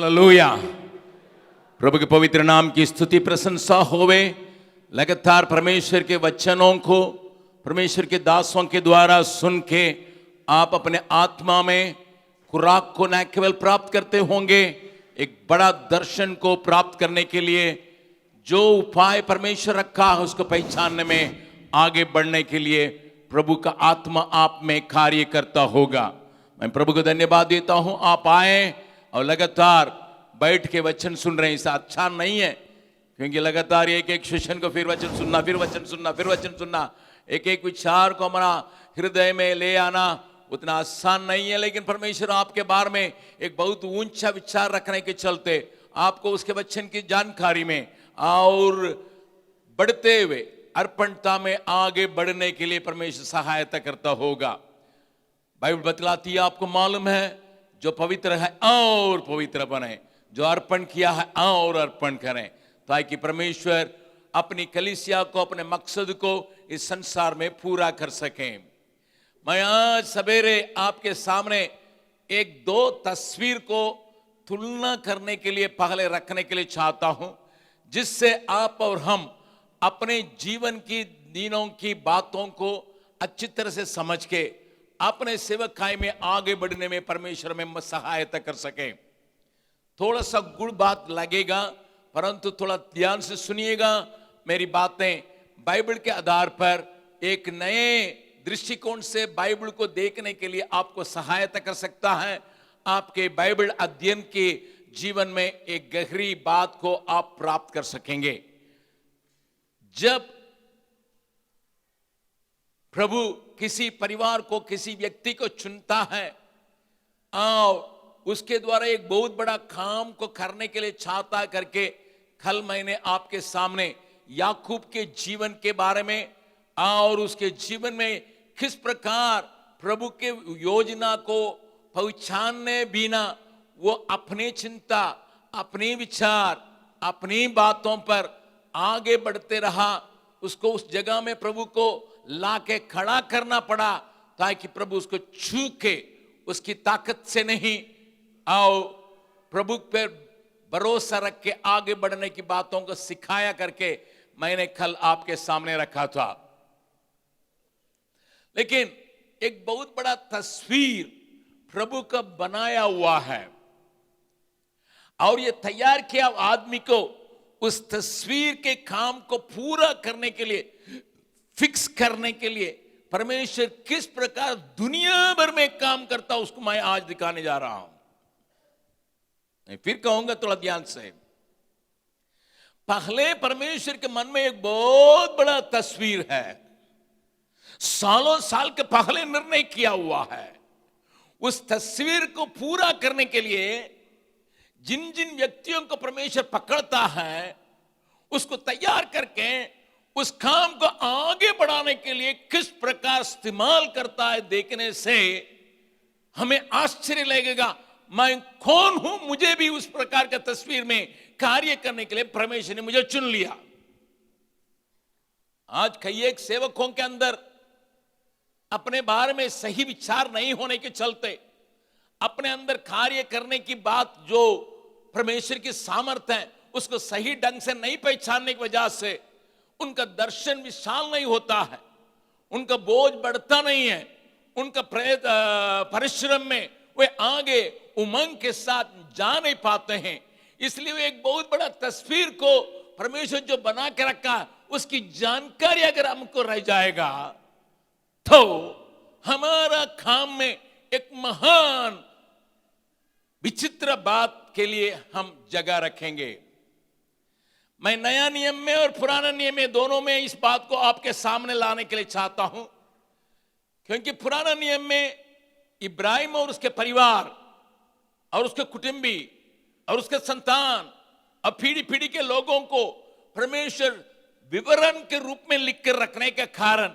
Hallelujah. प्रभु के पवित्र नाम की स्तुति प्रशंसा होवे। लगातार परमेश्वर के वचनों को परमेश्वर के दासों के द्वारा सुन के आप अपने आत्मा में खुराक को न केवल प्राप्त करते होंगे, एक बड़ा दर्शन को प्राप्त करने के लिए जो उपाय परमेश्वर रखा है उसको पहचानने में आगे बढ़ने के लिए प्रभु का आत्मा आप में कार्य करता होगा। मैं प्रभु को धन्यवाद देता हूं, आप आए और लगातार बैठ के वचन सुन रहे हैं। इससे अच्छा नहीं है, क्योंकि लगातार एक एक सेशन को फिर वचन सुनना, फिर वचन सुनना, फिर वचन सुनना, एक एक विचार को हमारा हृदय में ले आना उतना आसान नहीं है। लेकिन परमेश्वर आपके बारे में एक बहुत ऊंचा विचार रखने के चलते आपको उसके वचन की जानकारी में और बढ़ते हुए अर्पणता में आगे बढ़ने के लिए परमेश्वर सहायता करता होगा। बाइबल बतलाती है, आपको मालूम है, जो पवित्र है और पवित्र बने, जो अर्पण किया है और अर्पण करें, ताकि परमेश्वर अपनी कलीसिया को, अपने मकसद को इस संसार में पूरा कर सकें। मैं आज सवेरे आपके सामने एक दो तस्वीर को तुलना करने के लिए पहले रखने के लिए चाहता हूं, जिससे आप और हम अपने जीवन की दिनों की बातों को अच्छी तरह से समझ के अपने सेवकाई में आगे बढ़ने में परमेश्वर में सहायता कर सके। थोड़ा सा गुड़ बात लगेगा, परंतु थोड़ा ध्यान से सुनिएगा। मेरी बातें बाइबल के आधार पर एक नए दृष्टिकोण से बाइबल को देखने के लिए आपको सहायता कर सकता है। आपके बाइबल अध्ययन के जीवन में एक गहरी बात को आप प्राप्त कर सकेंगे। जब प्रभु किसी परिवार को, किसी व्यक्ति को चुनता है और उसके द्वारा एक बहुत बड़ा काम को करने के लिए चाहता करके, कल मैंने आपके सामने याकूब के जीवन के बारे में और उसके जीवन में किस प्रकार प्रभु के योजना को पहचानने बिना वो अपनी चिंता, अपने विचार, अपनी बातों पर आगे बढ़ते रहा। उसको उस जगह में प्रभु को लाके खड़ा करना पड़ा, ताकि प्रभु उसको छू के उसकी ताकत से नहीं और प्रभु पर भरोसा रख के आगे बढ़ने की बातों को सिखाया करके मैंने कल आपके सामने रखा था। लेकिन एक बहुत बड़ा तस्वीर प्रभु का बनाया हुआ है और ये तैयार किया आदमी को उस तस्वीर के काम को पूरा करने के लिए, फिक्स करने के लिए परमेश्वर किस प्रकार दुनिया भर में काम करता उसको मैं आज दिखाने जा रहा हूं। मैं फिर कहूंगा थोड़ा ध्यान से। पहले परमेश्वर के मन में एक बहुत बड़ा तस्वीर है, सालों साल के पहले निर्णय किया हुआ है। उस तस्वीर को पूरा करने के लिए जिन जिन व्यक्तियों को परमेश्वर पकड़ता है, उसको तैयार करके उस काम को आगे बढ़ाने के लिए किस प्रकार इस्तेमाल करता है, देखने से हमें आश्चर्य लगेगा। मैं कौन हूं, मुझे भी उस प्रकार का तस्वीर में कार्य करने के लिए परमेश्वर ने मुझे चुन लिया। आज कई एक सेवकों के अंदर अपने बारे में सही विचार नहीं होने के चलते, अपने अंदर कार्य करने की बात जो परमेश्वर की सामर्थ्य है उसको सही ढंग से नहीं पहचानने की वजह से उनका दर्शन विशाल नहीं होता है, उनका बोझ बढ़ता नहीं है, उनका परिश्रम में वे आगे उमंग के साथ जा नहीं पाते हैं। इसलिए वे एक बहुत बड़ा तस्वीर को परमेश्वर जो बना के रखा उसकी जानकारी अगर हमको रह जाएगा तो हमारा काम में एक महान विचित्र बात के लिए हम जगह रखेंगे। मैं नया नियम में और पुराना नियम में दोनों में इस बात को आपके सामने लाने के लिए चाहता हूं, क्योंकि पुराना नियम में इब्राहिम और उसके परिवार और उसके कुटुंबी और उसके संतान और पीढ़ी पीढ़ी के लोगों को परमेश्वर विवरण के रूप में लिख कर रखने के कारण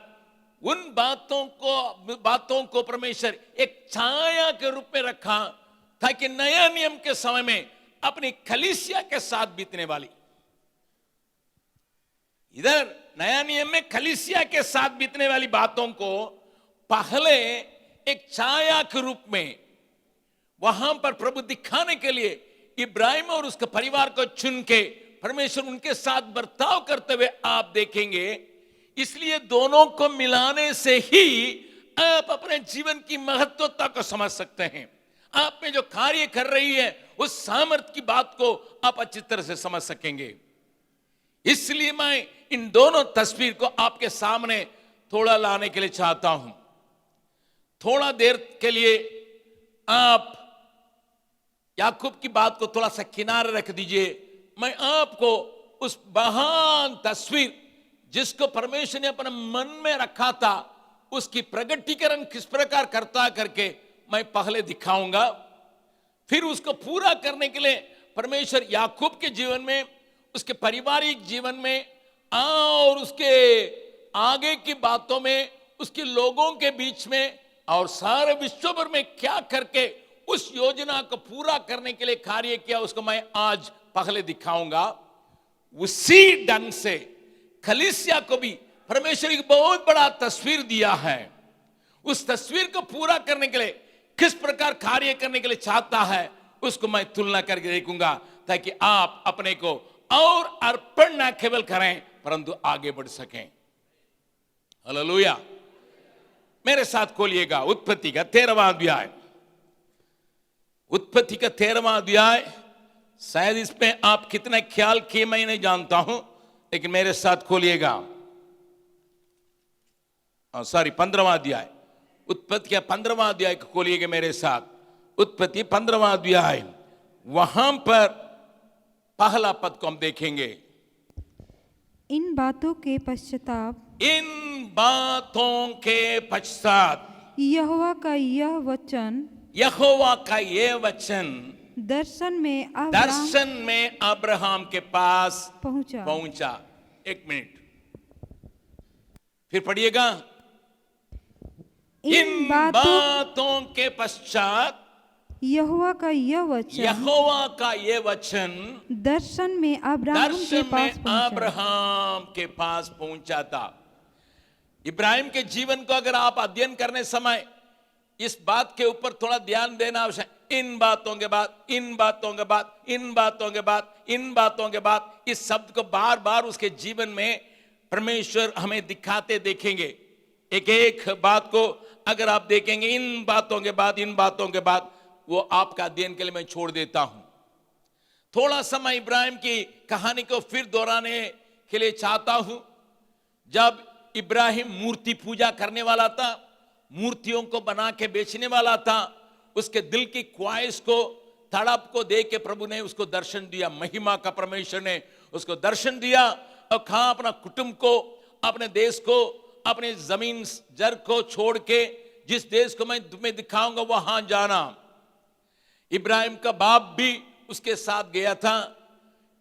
उन बातों को परमेश्वर एक छाया के रूप में रखा, ताकि नया नियम के समय में अपनी कलीसिया के साथ बीतने वाली, इधर नया नियम में कलीसिया के साथ बीतने वाली बातों को पहले एक छाया के रूप में वहां पर प्रभु दिखाने के लिए इब्राहिम और उसके परिवार को चुन के परमेश्वर उनके साथ बर्ताव करते हुए आप देखेंगे। इसलिए दोनों को मिलाने से ही आप अपने जीवन की महत्वता को समझ सकते हैं। आप में जो कार्य कर रही है उस सामर्थ्य की बात को आप अच्छी तरह से समझ सकेंगे। इसलिए मैं इन दोनों तस्वीर को आपके सामने थोड़ा लाने के लिए चाहता हूं। थोड़ा देर के लिए आप याकूब की बात को थोड़ा सा किनारे रख दीजिए। मैं आपको उस महान तस्वीर जिसको परमेश्वर ने अपने मन में रखा था उसकी प्रगटीकरण किस प्रकार करता करके मैं पहले दिखाऊंगा। फिर उसको पूरा करने के लिए परमेश्वर याकूब के जीवन में, उसके पारिवारिक जीवन में और उसके आगे की बातों में, उसके लोगों के बीच में और सारे विश्व भर में क्या करके उस योजना को पूरा करने के लिए कार्य किया, उसको मैं आज पहले दिखाऊंगा। उसी ढंग से कलीसिया को भी परमेश्वर एक बहुत बड़ा तस्वीर दिया है। उस तस्वीर को पूरा करने के लिए किस प्रकार कार्य करने के लिए चाहता है उसको मैं तुलना करके देखूंगा, ताकि आप अपने को और अर्पण न केवल करें परंतु आगे बढ़ सकें। हालेलुया। मेरे साथ खोलिएगा उत्पत्ति का 13वां अध्याय। उत्पत्ति का 13वां अध्याय, शायद इसमें आप कितना ख्याल किए मैं नहीं जानता हूं, लेकिन मेरे साथ खोलिएगा। 15वां अध्याय, उत्पत्ति का 15वां अध्याय को खोलिएगा मेरे साथ। उत्पत्ति 15वां अध्याय, वहां पर पहला पद को हम देखेंगे। इन बातों के पश्चाताप, इन बातों के पश्चात यहोवा का यह वचन, यहोवा का यह वचन दर्शन में अब्राहम के पास पहुंचा। एक मिनट फिर पढ़िएगा। इन बातों के पश्चात यहोवा का यह वचन दर्शन में अब्राहम के पास पहुंचा था। इब्राहिम के जीवन को अगर आप अध्ययन करने समय इस बात के ऊपर थोड़ा ध्यान देना आवश्यक। इन बातों के बाद, इन बातों के बाद, इन बातों के बाद, इन बातों के बाद, इस शब्द को बार बार उसके जीवन में परमेश्वर हमें दिखाते देखेंगे। एक एक बात को अगर आप देखेंगे, इन बातों के बाद, इन बातों के बाद, वो आपका अध्ययन के लिए मैं छोड़ देता हूं। थोड़ा समय इब्राहिम की कहानी को फिर दोहराने के लिए चाहता हूं। जब इब्राहिम मूर्ति पूजा करने वाला था, मूर्तियों को बना के बेचने वाला था, उसके दिल की ख्वाहिश को, तड़प को देख के प्रभु ने उसको दर्शन दिया। महिमा का परमेश्वर ने उसको दर्शन दिया और कहा अपना कुटुंब को, अपने देश को, अपनी जमीन जर को छोड़ के जिस देश को मैं तुम्हें दिखाऊंगा वहां जाना। इब्राहिम का बाप भी उसके साथ गया था,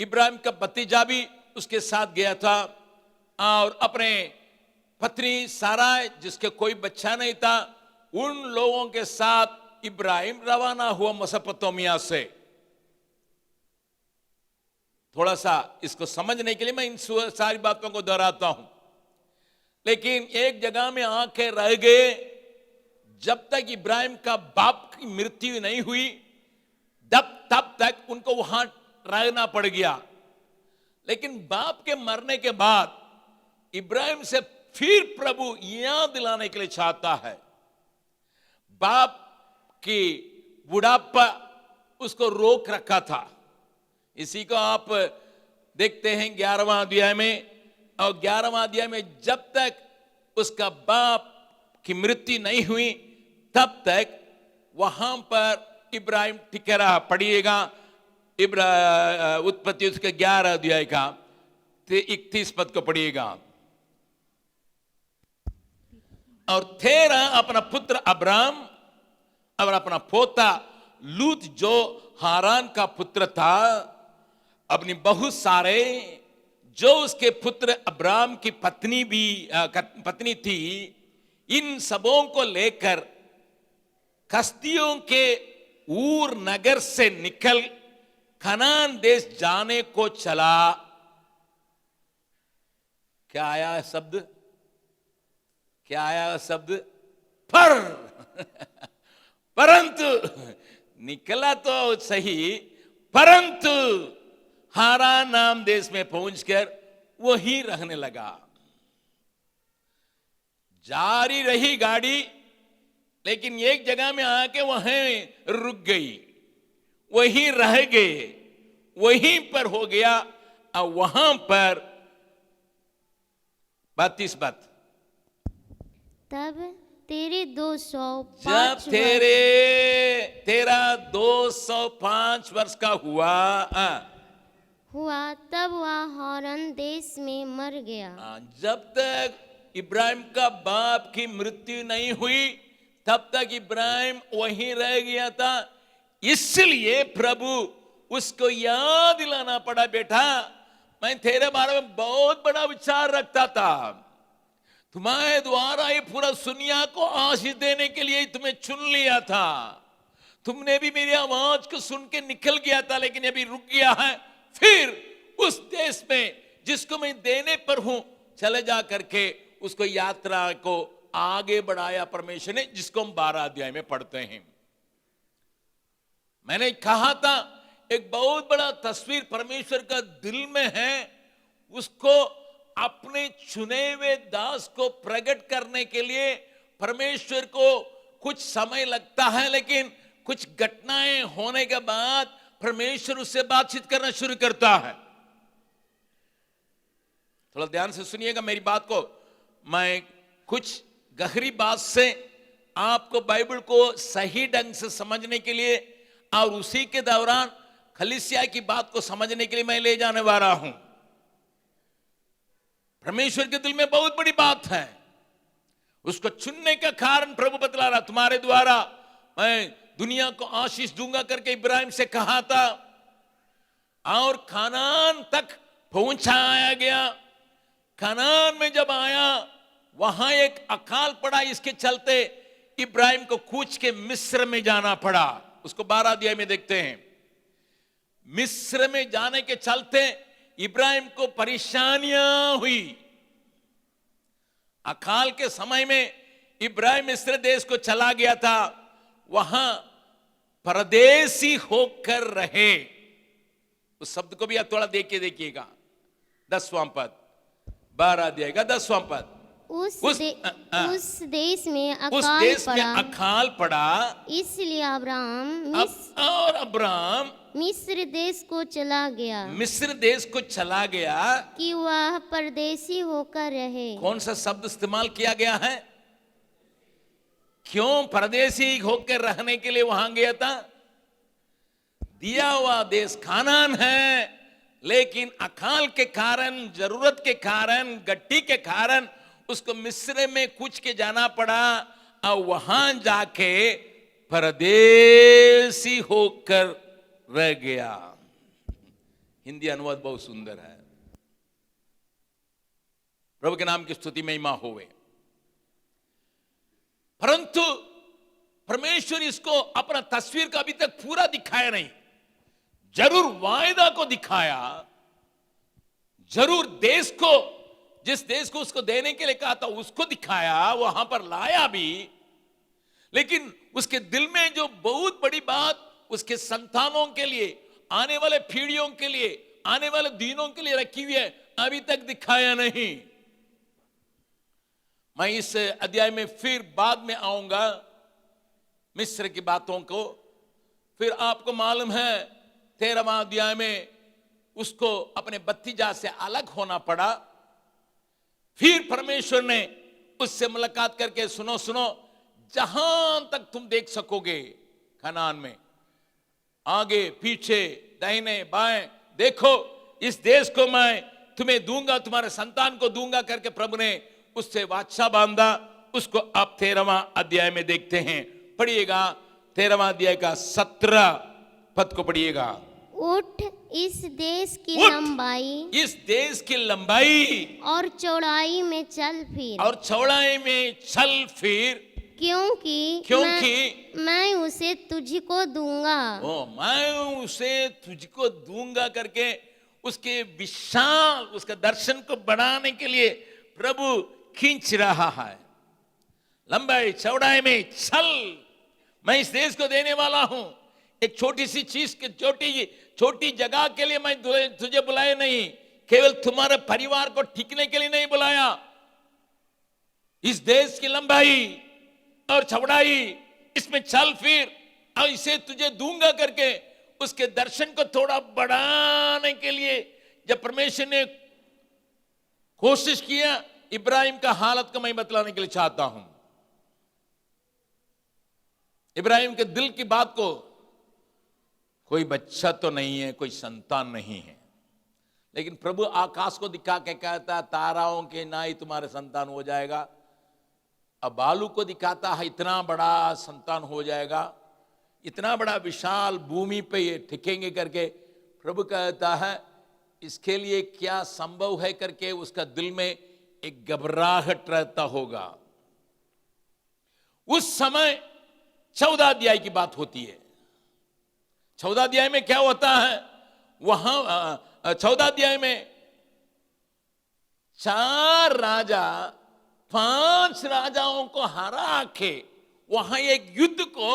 इब्राहिम का भतीजा भी उसके साथ गया था और अपने पत्नी साराय जिसके कोई बच्चा नहीं था, उन लोगों के साथ इब्राहिम रवाना हुआ मेसोपोटामिया से। थोड़ा सा इसको समझने के लिए मैं इन सारी बातों को दोहराता हूं, लेकिन एक जगह में आके रह गए। जब तक इब्राहिम का बाप की मृत्यु नहीं हुई तब तक उनको वहां रहना पड़ गया। लेकिन बाप के मरने के बाद इब्राहिम से फिर प्रभु याद दिलाने के लिए चाहता है। बाप की बुढ़ापा उसको रोक रखा था। इसी को आप देखते हैं 11वां अध्याय में, और 11वां अध्याय में जब तक उसका बाप की मृत्यु नहीं हुई तब तक वहां पर इब्राहिम टिके रहा। पढ़िएगा उत्पत्ति उसके 11 अध्याय का 31 पद को पढ़िएगा। और तेरा अपना पुत्र अब्राम और अपना पोता लूत जो हारान का पुत्र था, अपनी बहुत सारे जो उसके पुत्र अब्राम की पत्नी थी, इन सबों को लेकर कस्तियों के ऊर नगर से निकल कनान देश जाने को चला। क्या आया शब्द? क्या आया शब्द? परंतु निकला तो सही, परंतु हारान नाम देश में पहुंचकर वहीं रहने लगा। जारी रही गाड़ी, लेकिन एक जगह में आके वहीं रुक गई, वहीं रह गए, वहीं पर हो गया। और वहां पर 32 बात, तब तेरे 205 जब तेरा 205 वर्ष का हुआ, हुआ, तब वह हारान देश में मर गया। जब तक इब्राहिम का बाप की मृत्यु नहीं हुई तब तक इब्राहिम वहीं रह गया था। इसलिए प्रभु उसको याद दिलाना पड़ा, बेटा मैं तेरे बारे में बहुत बड़ा विचार रखता था, तुम्हारे द्वारा ये पूरा दुनिया को आशीष देने के लिए तुम्हें चुन लिया था। तुमने भी मेरी आवाज को सुन के निकल गया था, लेकिन अभी रुक गया है। फिर उस देश में जिसको मैं देने पर हूं, चले जा करके उसको यात्रा को आगे बढ़ाया परमेश्वर ने, जिसको हम 12 अध्याय में पढ़ते हैं। मैंने कहा था एक बहुत बड़ा तस्वीर परमेश्वर का दिल में है, उसको अपने चुने हुए दास को प्रकट करने के लिए परमेश्वर को कुछ समय लगता है, लेकिन कुछ घटनाएं होने के बाद परमेश्वर उससे बातचीत करना शुरू करता है। थोड़ा ध्यान से सुनिएगा मेरी बात को। मैं कुछ गहरी बात से आपको बाइबल को सही ढंग से समझने के लिए और उसी के दौरान कलीसिया की बात को समझने के लिए मैं ले जाने वाला हूं। परमेश्वर के दिल में बहुत बड़ी बात है, उसको चुनने का कारण प्रभु बतला रहा, तुम्हारे द्वारा मैं दुनिया को आशीष दूंगा करके इब्राहिम से कहा था, और कानान तक पहुंचाया गया। कानान में जब आया वहां एक अकाल पड़ा, इसके चलते इब्राहिम को कूच के मिस्र में जाना पड़ा। उसको 12 अध्याय में देखते हैं। मिस्र में जाने के चलते इब्राहिम को परेशानियां हुई। अकाल के समय में इब्राहिम मिस्र देश को चला गया था, वहां परदेसी होकर रहे। उस शब्द को भी आप थोड़ा देखिएगा। 10वां पद, 12 अध्याय का 10वां पद। उस देश में अकाल पड़ा, इसलिए अब्राहम अब्राहम मिस्र देश को चला गया। मिस्र देश को चला गया कि वह परदेसी होकर रहे। कौन सा शब्द इस्तेमाल किया गया है? क्यों परदेसी होकर रहने के लिए वहां गया था? दिया हुआ देश कानान है, लेकिन अकाल के कारण, जरूरत के कारण, गट्टी के कारण उसको मिस्र में कुछ के जाना पड़ा, और वहां जाके परदेसी होकर रह गया। हिंदी अनुवाद बहुत सुंदर है। प्रभु के नाम की स्तुति महिमा होवे। परंतु परमेश्वर इसको अपना तस्वीर का अभी तक पूरा दिखाया नहीं। जरूर वायदा को दिखाया, जरूर देश को, जिस देश को उसको देने के लिए कहा था उसको दिखाया, वहां पर लाया भी, लेकिन उसके दिल में जो बहुत बड़ी बात उसके संतानों के लिए, आने वाले पीढ़ियों के लिए, आने वाले दिनों के लिए रखी हुई है, अभी तक दिखाया नहीं। मैं इस अध्याय में फिर बाद में आऊंगा मिस्र की बातों को। फिर आपको मालूम है 13वां अध्याय में उसको अपने भतीजा से अलग होना पड़ा। फिर परमेश्वर ने उससे मुलाकात करके, सुनो जहां तक तुम देख सकोगे कनान में, आगे पीछे दाहिने बाएं देखो, इस देश को मैं तुम्हें दूंगा, तुम्हारे संतान को दूंगा करके प्रभु ने उससे वाचा बांधा। उसको आप 13वां अध्याय में देखते हैं। पढ़िएगा 13वां अध्याय का 17 पद को पढ़िएगा। उठ, इस देश की लंबाई, इस देश की लंबाई और चौड़ाई में चल फिर, और चौड़ाई में चल फिर, क्योंकि मैं उसे तुझको दूंगा। मैं उसे तुझको दूंगा करके उसके विशाल, उसका दर्शन को बढ़ाने के लिए प्रभु खींच रहा है। लंबाई चौड़ाई में चल, मैं इस देश को देने वाला हूं। एक छोटी सी चीज के छोटी जगह के लिए मैं तुझे बुलाया नहीं, केवल तुम्हारे परिवार को ठीकने के लिए नहीं बुलाया। इस देश की लंबाई और चौड़ाई, इसमें चल फिर और इसे तुझे दूंगा करके उसके दर्शन को थोड़ा बढ़ाने के लिए जब परमेश्वर ने कोशिश किया, इब्राहिम का हालत को मैं बतलाने के लिए चाहता हूं। इब्राहिम के दिल की बात को, कोई बच्चा तो नहीं है, कोई संतान नहीं है, लेकिन प्रभु आकाश को दिखा के कहता है ताराओं के ना ही तुम्हारे संतान हो जाएगा। अब बालू को दिखाता है इतना बड़ा संतान हो जाएगा, इतना बड़ा विशाल भूमि पे ये टिकेंगे करके प्रभु कहता है इसके लिए क्या संभव है करके उसका दिल में एक घबराहट रहता होगा। उस समय 14 अध्याय की बात होती है। 14 अध्याय में क्या होता है, वहां 14 अध्याय में 4 राजा 5 राजाओं को हरा के वहां एक युद्ध को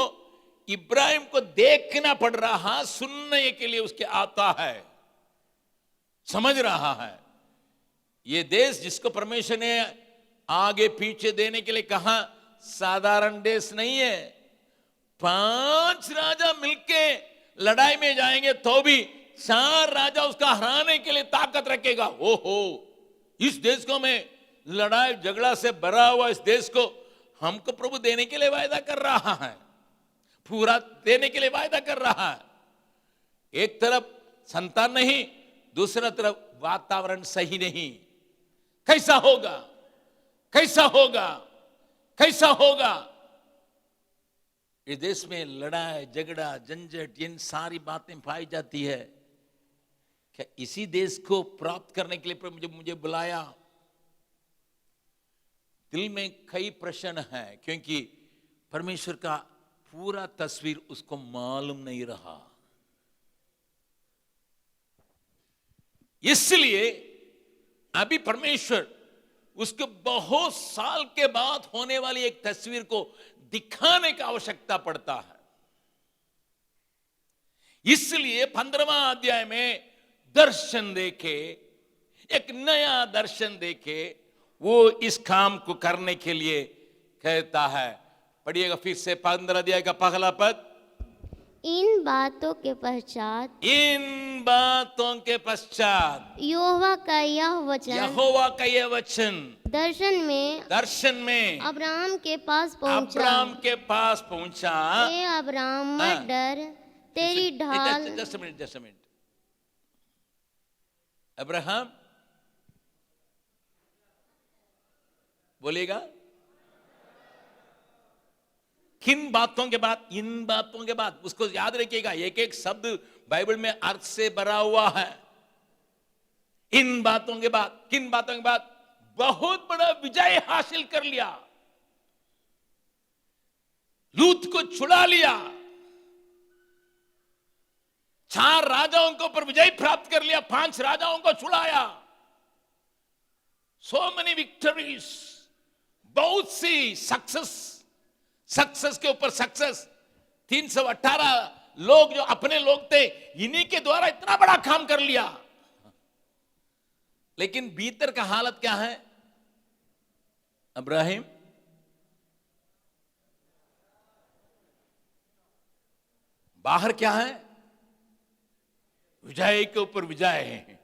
इब्राहिम को देखना पड़ रहा, सुनने के लिए उसके आता है, समझ रहा है। ये देश जिसको परमेश्वर ने आगे पीछे देने के लिए कहा, साधारण देश नहीं है। 5 राजा मिलके लड़ाई में जाएंगे तो भी 4 राजा उसका हराने के लिए ताकत रखेगा। ओहो, इस देश को मैं लड़ाई झगड़ा से भरा हुआ इस देश को हमको प्रभु देने के लिए वायदा कर रहा है, पूरा देने के लिए वायदा कर रहा है। एक तरफ संतान नहीं, दूसरा तरफ वातावरण सही नहीं। कैसा होगा, कैसा होगा, कैसा होगा? इस देश में लड़ाई झगड़ा झंझट इन सारी बातें पाई जाती है। क्या इसी देश को प्राप्त करने के लिए मुझे बुलाया? दिल में कई प्रश्न हैं, क्योंकि परमेश्वर का पूरा तस्वीर उसको मालूम नहीं रहा। इसलिए अभी परमेश्वर उसके बहुत साल के बाद होने वाली एक तस्वीर को दिखाने की आवश्यकता पड़ता है। इसलिए 15वां अध्याय में दर्शन देखे, एक नया दर्शन देखे, वो इस काम को करने के लिए कहता है। पढ़िएगा फिर से 15 अध्याय का पहला पद। इन बातों के पश्चात, इन बातों के पश्चात यहोवा का यह वचन दर्शन में अब्राहम के पास पहुंचा। हे अब्राहम, मत डर, तेरी ढाल। Just a minute. अब्राहम बोलिएगा, किन बातों के बाद? इन बातों के बाद। उसको याद रखिएगा, एक एक शब्द बाइबल में अर्थ से भरा हुआ है। इन बातों के बाद, किन बातों के बाद? बहुत बड़ा विजय हासिल कर लिया, लूत को छुड़ा लिया, 4 राजाओं के ऊपर विजय प्राप्त कर लिया, 5 राजाओं को छुड़ाया। सो मेनी विक्टरीज, बहुत सी सक्सेस के ऊपर सक्सेस। 318 लोग जो अपने लोग थे, इन्हीं के द्वारा इतना बड़ा काम कर लिया। लेकिन भीतर का हालत क्या है? अब्राहिम बाहर क्या है? विजय के ऊपर विजय है।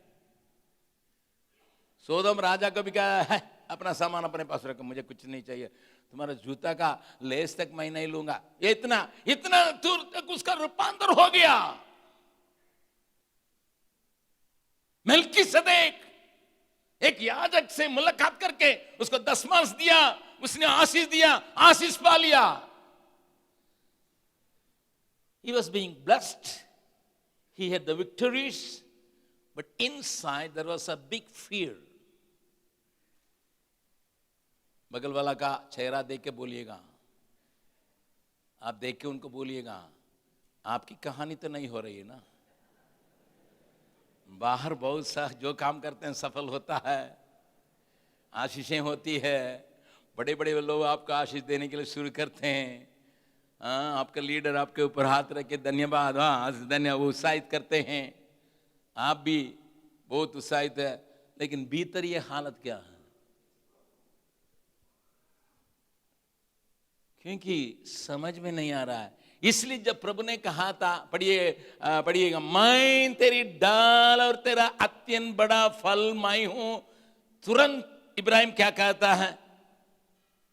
सोदम राजा को भी कहा है अपना सामान अपने पास रखो, मुझे कुछ नहीं चाहिए, तुम्हारा जूता का लेस तक मैं नहीं लूंगा। इतना दूर तक उसका रूपांतर हो गया। मेल्कीसेदेक एक याजक से मुलाकात करके उसको दशमांश दिया, उसने आशीष दिया, आशीष पा लिया। He was being blessed, he had the victories, but inside there was a big fear. बगल वाला का चेहरा देख के बोलिएगा, आप देख के उनको बोलिएगा, आपकी कहानी तो नहीं हो रही है ना। बाहर बहुत सा जो काम करते हैं सफल होता है, आशीषें होती है, बड़े बड़े लोग आपको आशीष देने के लिए शुरू करते हैं, हाँ, आपका लीडर आपके ऊपर हाथ रख के धन्यवाद, हाँ धन्यवाद, वो उत्साहित करते हैं, आप भी बहुत उत्साहित है, लेकिन भीतर ये हालत क्या है? क्योंकि समझ में नहीं आ रहा है। इसलिए जब प्रभु ने कहा था, पढ़िएगा, मैं तेरी डाल और तेरा अत्यंत बड़ा फल मैं हूं, तुरंत इब्राहिम क्या कहता है?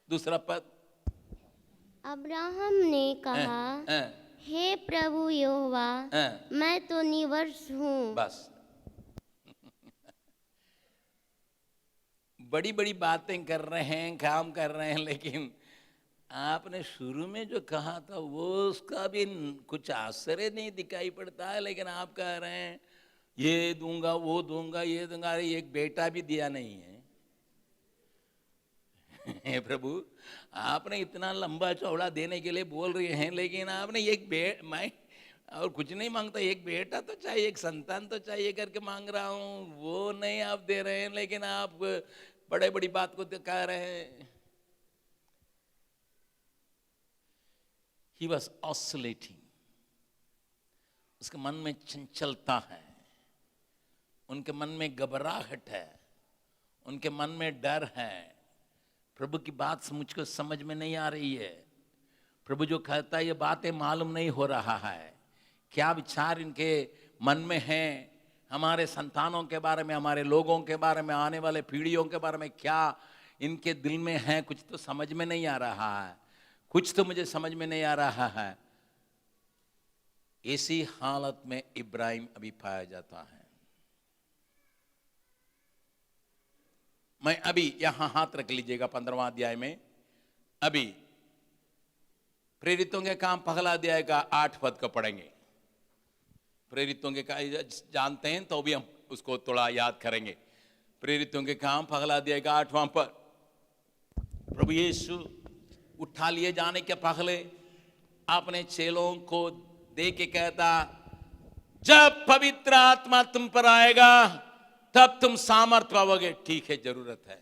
दूसरा पद, अब्राहम ने कहा, हे प्रभु यहोवा, मैं तो निवर्ष हूँ। बस बड़ी बड़ी बातें कर रहे हैं, काम कर रहे हैं, लेकिन आपने शुरू में जो कहा था वो उसका भी कुछ आश्चर्य नहीं दिखाई पड़ता है, लेकिन आप कह रहे हैं ये दूंगा, वो दूंगा, ये दूंगा, एक बेटा भी दिया नहीं है। हे प्रभु, आपने इतना लंबा चौड़ा देने के लिए बोल रहे हैं, लेकिन आपने मैं और कुछ नहीं मांगता, एक बेटा तो चाहिए, एक संतान तो चाहिए करके मांग रहा हूं, वो नहीं आप दे रहे हैं, लेकिन आप बड़े बड़ी बात को कह रहे हैं। He was oscillating, उसके मन में चंचलता है, उनके मन में घबराहट है, उनके मन में डर है। प्रभु की बात मुझको समझ में नहीं आ रही है, प्रभु जो कहता है ये बातें मालूम नहीं हो रहा है, क्या विचार इनके मन में है, हमारे संतानों के बारे में, हमारे लोगों के बारे में, आने वाले पीढ़ियों के बारे में क्या इनके दिल में है, कुछ तो समझ में नहीं आ रहा है, कुछ तो मुझे समझ में नहीं आ रहा है। ऐसी हालत में इब्राहिम अभी पाया जाता है। मैं अभी यहां हाथ रख लीजिएगा 15वां अध्याय में, अभी प्रेरितों के काम पहला अध्याय का 8 पद को पढ़ेंगे। प्रेरितों के काम जानते हैं तो भी हम उसको थोड़ा याद करेंगे। प्रेरितों के काम पहला अध्याय का 8वां पद, प्रभु यीशु उठा लिए जाने के पहले अपने चेलों को दे के कहता, जब पवित्र आत्मा तुम पर आएगा तब तुम सामर्थ पाओगे। ठीक है, जरूरत है,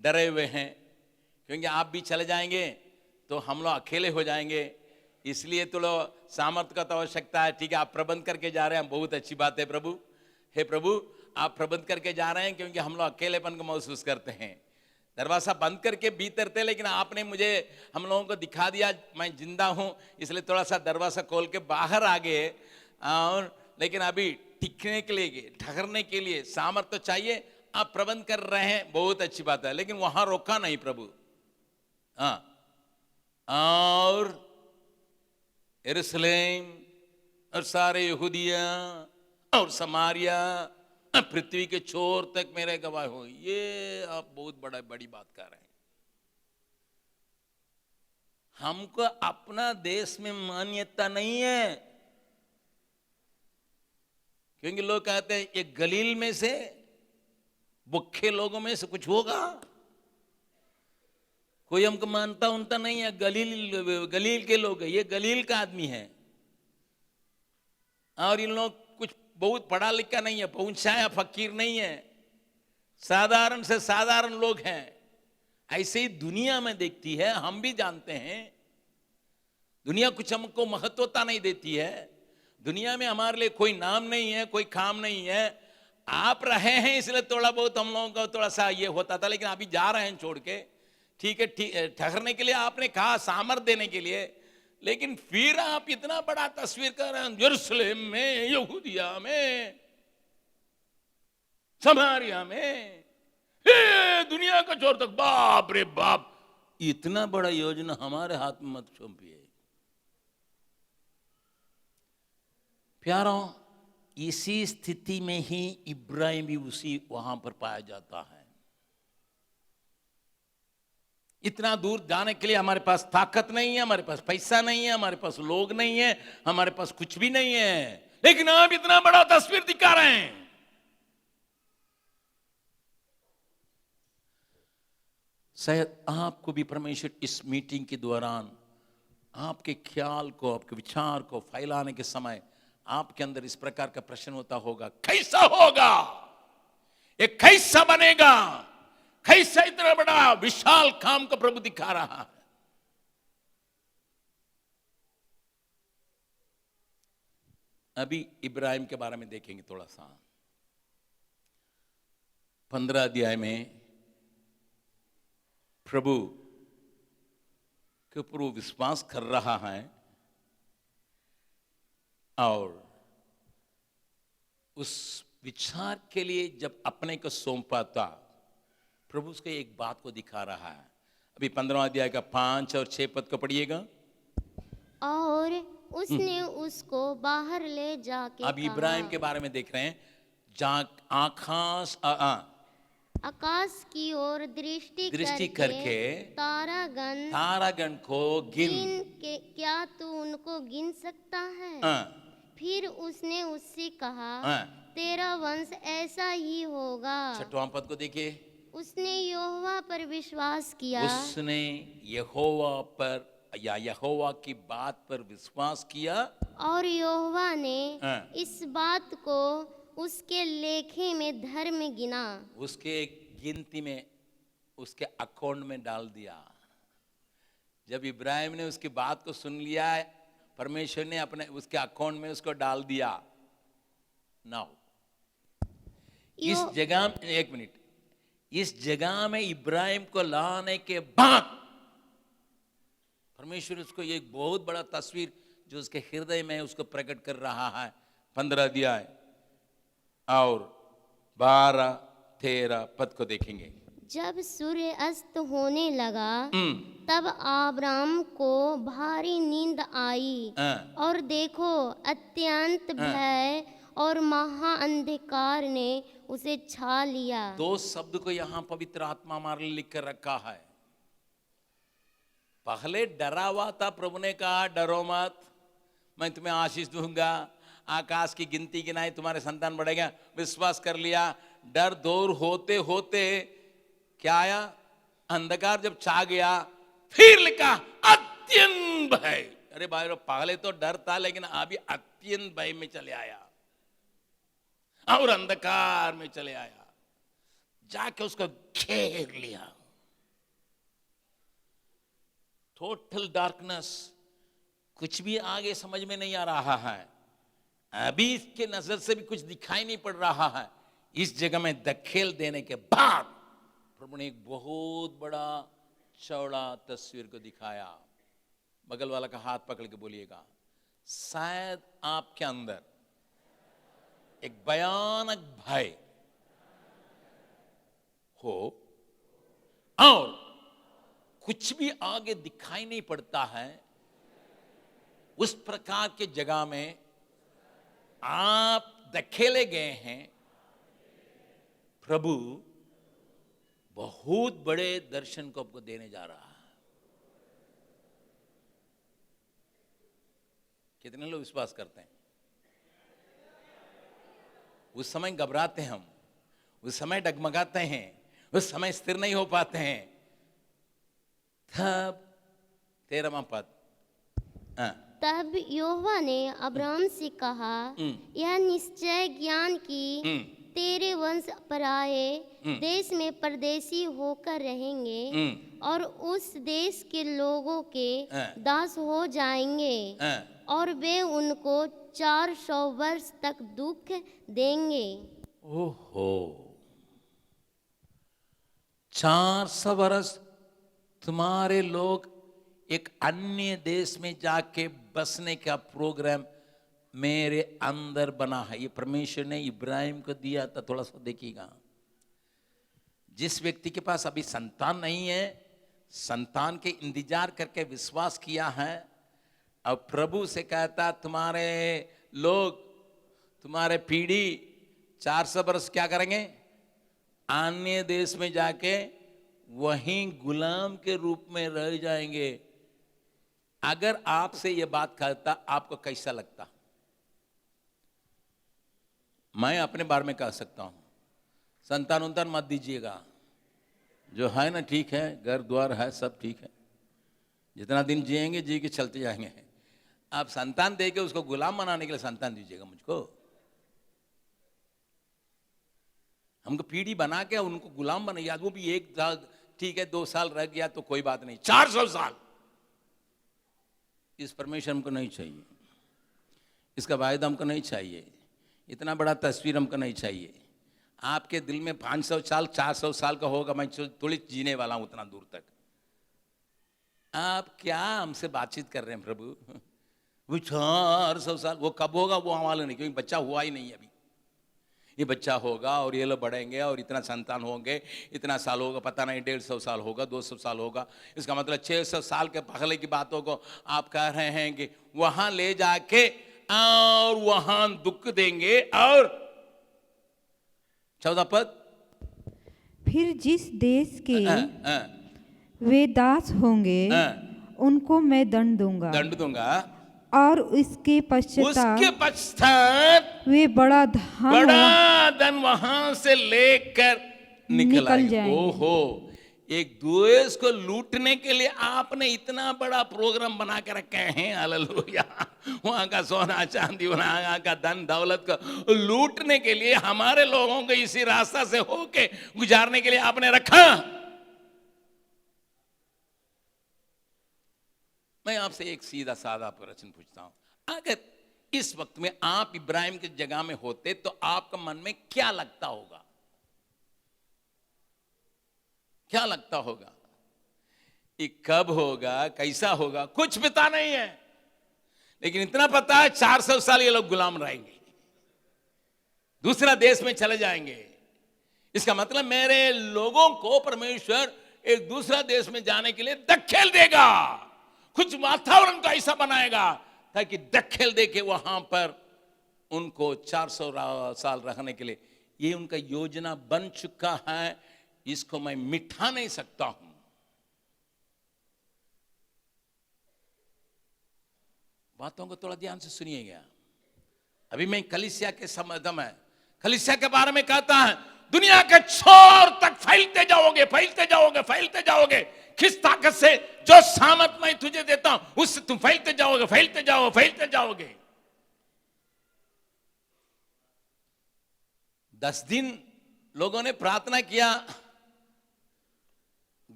डरे हुए हैं क्योंकि आप भी चले जाएंगे तो हम लोग अकेले हो जाएंगे, इसलिए तो लोग सामर्थ का तो आवश्यकता है। ठीक है, आप प्रबंध करके जा रहे हैं, बहुत अच्छी बात है प्रभु। हे प्रभु, आप प्रबंध करके जा रहे हैं क्योंकि हम लोग अकेलेपन को महसूस करते हैं। दरवाजा बंद करके भीतर थे, लेकिन आपने मुझे, हम लोगों को दिखा दिया मैं जिंदा हूं, इसलिए थोड़ा सा दरवाजा खोल के बाहर आ गए। और लेकिन अभी टिकने के लिए, ठहरने के लिए सामर्थ तो चाहिए। आप प्रबंध कर रहे हैं, बहुत अच्छी बात है, लेकिन वहां रोका नहीं प्रभु। हाँ, और यरूशलेम और सारे यहूदिया और समारिया, पृथ्वी के छोर तक मेरे गवाह हो। ये आप बहुत बड़ी बात कर रहे हैं। हमको अपना देश में मान्यता नहीं है, क्योंकि लोग कहते हैं ये गलील में से, भूखे लोगों में से कुछ होगा। कोई हमको मानता उनता नहीं है, गलील के लोग है, ये गलील का आदमी है। और इन लोग कुछ बहुत पढ़ा लिखा नहीं है, पहुंचाया फकीर नहीं है, साधारण से साधारण लोग हैं। ऐसे ही दुनिया में देखती है, हम भी जानते हैं। दुनिया कुछ हमको महत्वता नहीं देती है, दुनिया में हमारे लिए कोई नाम नहीं है, कोई काम नहीं है। आप रहे हैं इसलिए थोड़ा बहुत हम लोगों का थोड़ा सा ये होता था, लेकिन अभी जा रहे हैं छोड़ के। ठीक है, ठहरने के लिए आपने कहा, सामर्थ्य देने के लिए, लेकिन फिर आप इतना बड़ा तस्वीर कर रहे हैं, यरूशलेम में, यहूदिया में, समारिया में, दुनिया का छोर तक। बाप रे बाप, इतना बड़ा योजना हमारे हाथ में मत सौंपिए। प्यारों, इसी स्थिति में ही इब्राहिम भी उसी वहां पर पाया जाता है। इतना दूर जाने के लिए हमारे पास ताकत नहीं है, हमारे पास पैसा नहीं है, हमारे पास लोग नहीं है, हमारे पास कुछ भी नहीं है, लेकिन आप इतना बड़ा तस्वीर दिखा रहे हैं। शायद आपको भी परमेश्वर इस मीटिंग के दौरान आपके ख्याल को, आपके विचार को फैलाने के समय आपके अंदर इस प्रकार का प्रश्न होता होगा, कैसा होगा ये, कैसा बनेगा, कैसा इतना बड़ा विशाल काम को प्रभु दिखा रहा है। अभी इब्राहिम के बारे में देखेंगे थोड़ा सा। 15 अध्याय में प्रभु के ऊपर वो विश्वास कर रहा है और उस विचार के लिए जब अपने को सौंपा था, प्रभु उसको एक बात को दिखा रहा है। अभी 15 अध्याय का 5 और 6 पद को पढ़िएगा। और उसने उसको बाहर ले जाके अब इब्राहिम के बारे में देख रहे हैं, जहां आकाश की ओर दृष्टि करके तारागण को गिन के क्या तू उनको गिन सकता है? फिर उसने उससे कहा, तेरा वंश ऐसा ही होगा। 6वां पद को देखिए। उसने यहोवा पर विश्वास किया। उसने यहोवा पर या यहोवा की बात पर विश्वास किया और यहोवा ने इस बात को उसके लेखे में धर्म गिना। उसके गिनती में, उसके अकाउंट में डाल दिया। जब इब्राहिम ने उसकी बात को सुन लिया, परमेश्वर ने अपने उसके अकाउंट में उसको डाल दिया। नाउ इस जगह में, एक मिनट, इस जगह में इब्राहिम को लाने के बाद परमेश्वर उसको एक बहुत बड़ा तस्वीर जो उसके हृदय में उसको प्रकट कर रहा है। 15 अध्याय और 12-13 पद को देखेंगे। जब सूर्य अस्त होने लगा तब अब्राम को भारी नींद आई और देखो अत्यंत भय और महा अंधकार ने उसे छा लिया। 2 शब्द को यहाँ पवित्र आत्मा हमारे लिए लिख कर रखा है। पहले डरा हुआ था, प्रभु ने कहा डरो मत, मैं तुम्हें आशीष दूंगा, आकाश की गिनती गिनाई तुम्हारे संतान बढ़ेगा। विश्वास कर लिया। डर दूर होते होते क्या आया? अंधकार जब छा गया, फिर लिखा अत्यंत भय। अरे भाई, पहले तो डर था लेकिन अभी अत्यंत भय में चले आया और अंधकार में चले आया, जाके उसको घेर लिया। टोटल डार्कनेस, कुछ भी आगे समझ में नहीं आ रहा है। अभी इसके नजर से भी कुछ दिखाई नहीं पड़ रहा है। इस जगह में दखेल देने के बाद प्रभु ने एक बहुत बड़ा चौड़ा तस्वीर को दिखाया। बगल वाला का हाथ पकड़ के बोलिएगा, शायद आपके अंदर एक भयानक भय हो और कुछ भी आगे दिखाई नहीं पड़ता है। उस प्रकार के जगह में आप धकेले गए हैं। प्रभु बहुत बड़े दर्शन को आपको देने जा रहा है। कितने लोग विश्वास करते हैं? उस समय घबराते हैं हम, उस समय डगमगाते हैं, उस समय स्थिर नहीं हो पाते हैं। तब 13वां पद, तब यहोवा ने अब्राम से कहा, यह निश्चय ज्ञान की तेरे वंश पराए देश में परदेशी होकर रहेंगे और उस देश के लोगों के दास हो जाएंगे और वे उनको 400 वर्ष तक दुख देंगे। ओहो, 400 वर्ष तुम्हारे लोग एक अन्य देश में जाके बसने का प्रोग्राम मेरे अंदर बना है। ये परमेश्वर ने इब्राहिम को दिया था। थोड़ा सा देखिएगा, जिस व्यक्ति के पास अभी संतान नहीं है, संतान के इंतजार करके विश्वास किया है और प्रभु से कहता तुम्हारे लोग, तुम्हारे पीढ़ी 400 वर्ष क्या करेंगे? अन्य देश में जाके वहीं गुलाम के रूप में रह जाएंगे। अगर आपसे यह बात कहता, आपको कैसा लगता? मैं अपने बारे में कह सकता हूं, संतान उन्तान मत दीजिएगा, जो है ना ठीक है, घर द्वार है, सब ठीक है, जितना दिन जिएंगे जी के चलते जाएंगे। आप संतान देके उसको गुलाम बनाने के लिए संतान दीजिएगा मुझको। हमको पीढ़ी बना के उनको गुलाम बनाइए। वो भी 1 साल ठीक है, 2 साल रह गया तो कोई बात नहीं, 400 साल इस परमेश्वर हमको नहीं चाहिए। इसका वायदा हमको नहीं चाहिए, इतना बड़ा तस्वीर हमको नहीं चाहिए। आपके दिल में 500 साल 400 साल का होगा, मैं थोड़ी जीने वाला हूं उतना दूर तक। आप क्या हमसे बातचीत कर रहे हैं प्रभु? वो 400 साल वो कब होगा वो हमारे नहीं, क्योंकि बच्चा हुआ ही नहीं अभी। ये बच्चा होगा और ये लोग बढ़ेंगे और इतना संतान होंगे, इतना साल होगा, पता नहीं 150 साल होगा, 200 साल होगा। इसका मतलब 600 साल के पहले की बातों को आप कह रहे हैं कि वहां ले जाके और वहां दुख देंगे। और 14 पद, फिर जिस देश के वे दास होंगे उनको मैं दंड दूंगा और उसके पश्चात वे बड़ा धन वहां से लेकर निकल जाएंगे। ओहो, एक देश को लूटने के लिए आपने इतना बड़ा प्रोग्राम बना के रखे हैं। हालेलुया। वहां का सोना चांदी, वहां का धन दौलत को लूटने के लिए हमारे लोगों को इसी रास्ता से होके गुजारने के लिए आपने रखा। मैं आपसे एक सीधा साधा प्रश्न पूछता हूं, अगर इस वक्त में आप इब्राहिम की जगह में होते तो आपका मन में क्या लगता होगा? क्या लगता होगा? ये कब होगा, कैसा होगा, कुछ पता नहीं है, लेकिन इतना पता है 400 साल ये लोग गुलाम रहेंगे, दूसरा देश में चले जाएंगे। इसका मतलब मेरे लोगों को परमेश्वर एक दूसरा देश में जाने के लिए धकेल देगा। कुछ वातावरण को ऐसा बनाएगा ताकि धकेल दे के वहां पर उनको 400 साल रहने के लिए, ये उनका योजना बन चुका है। इसको मैं मिटा नहीं सकता हूं। बातों को थोड़ा ध्यान से सुनिएगा। अभी मैं कलीसिया के संबंध में, कलीसिया के बारे में कहता है, दुनिया के छोर तक फैलते जाओगे, फैलते जाओगे, फैलते जाओगे। किस ताकत से? जो सामर्थ मैं तुझे देता हूं उससे तुम फैलते जाओगे, फैलते जाओगे, फैलते जाओगे। 10 दिन लोगों ने प्रार्थना किया,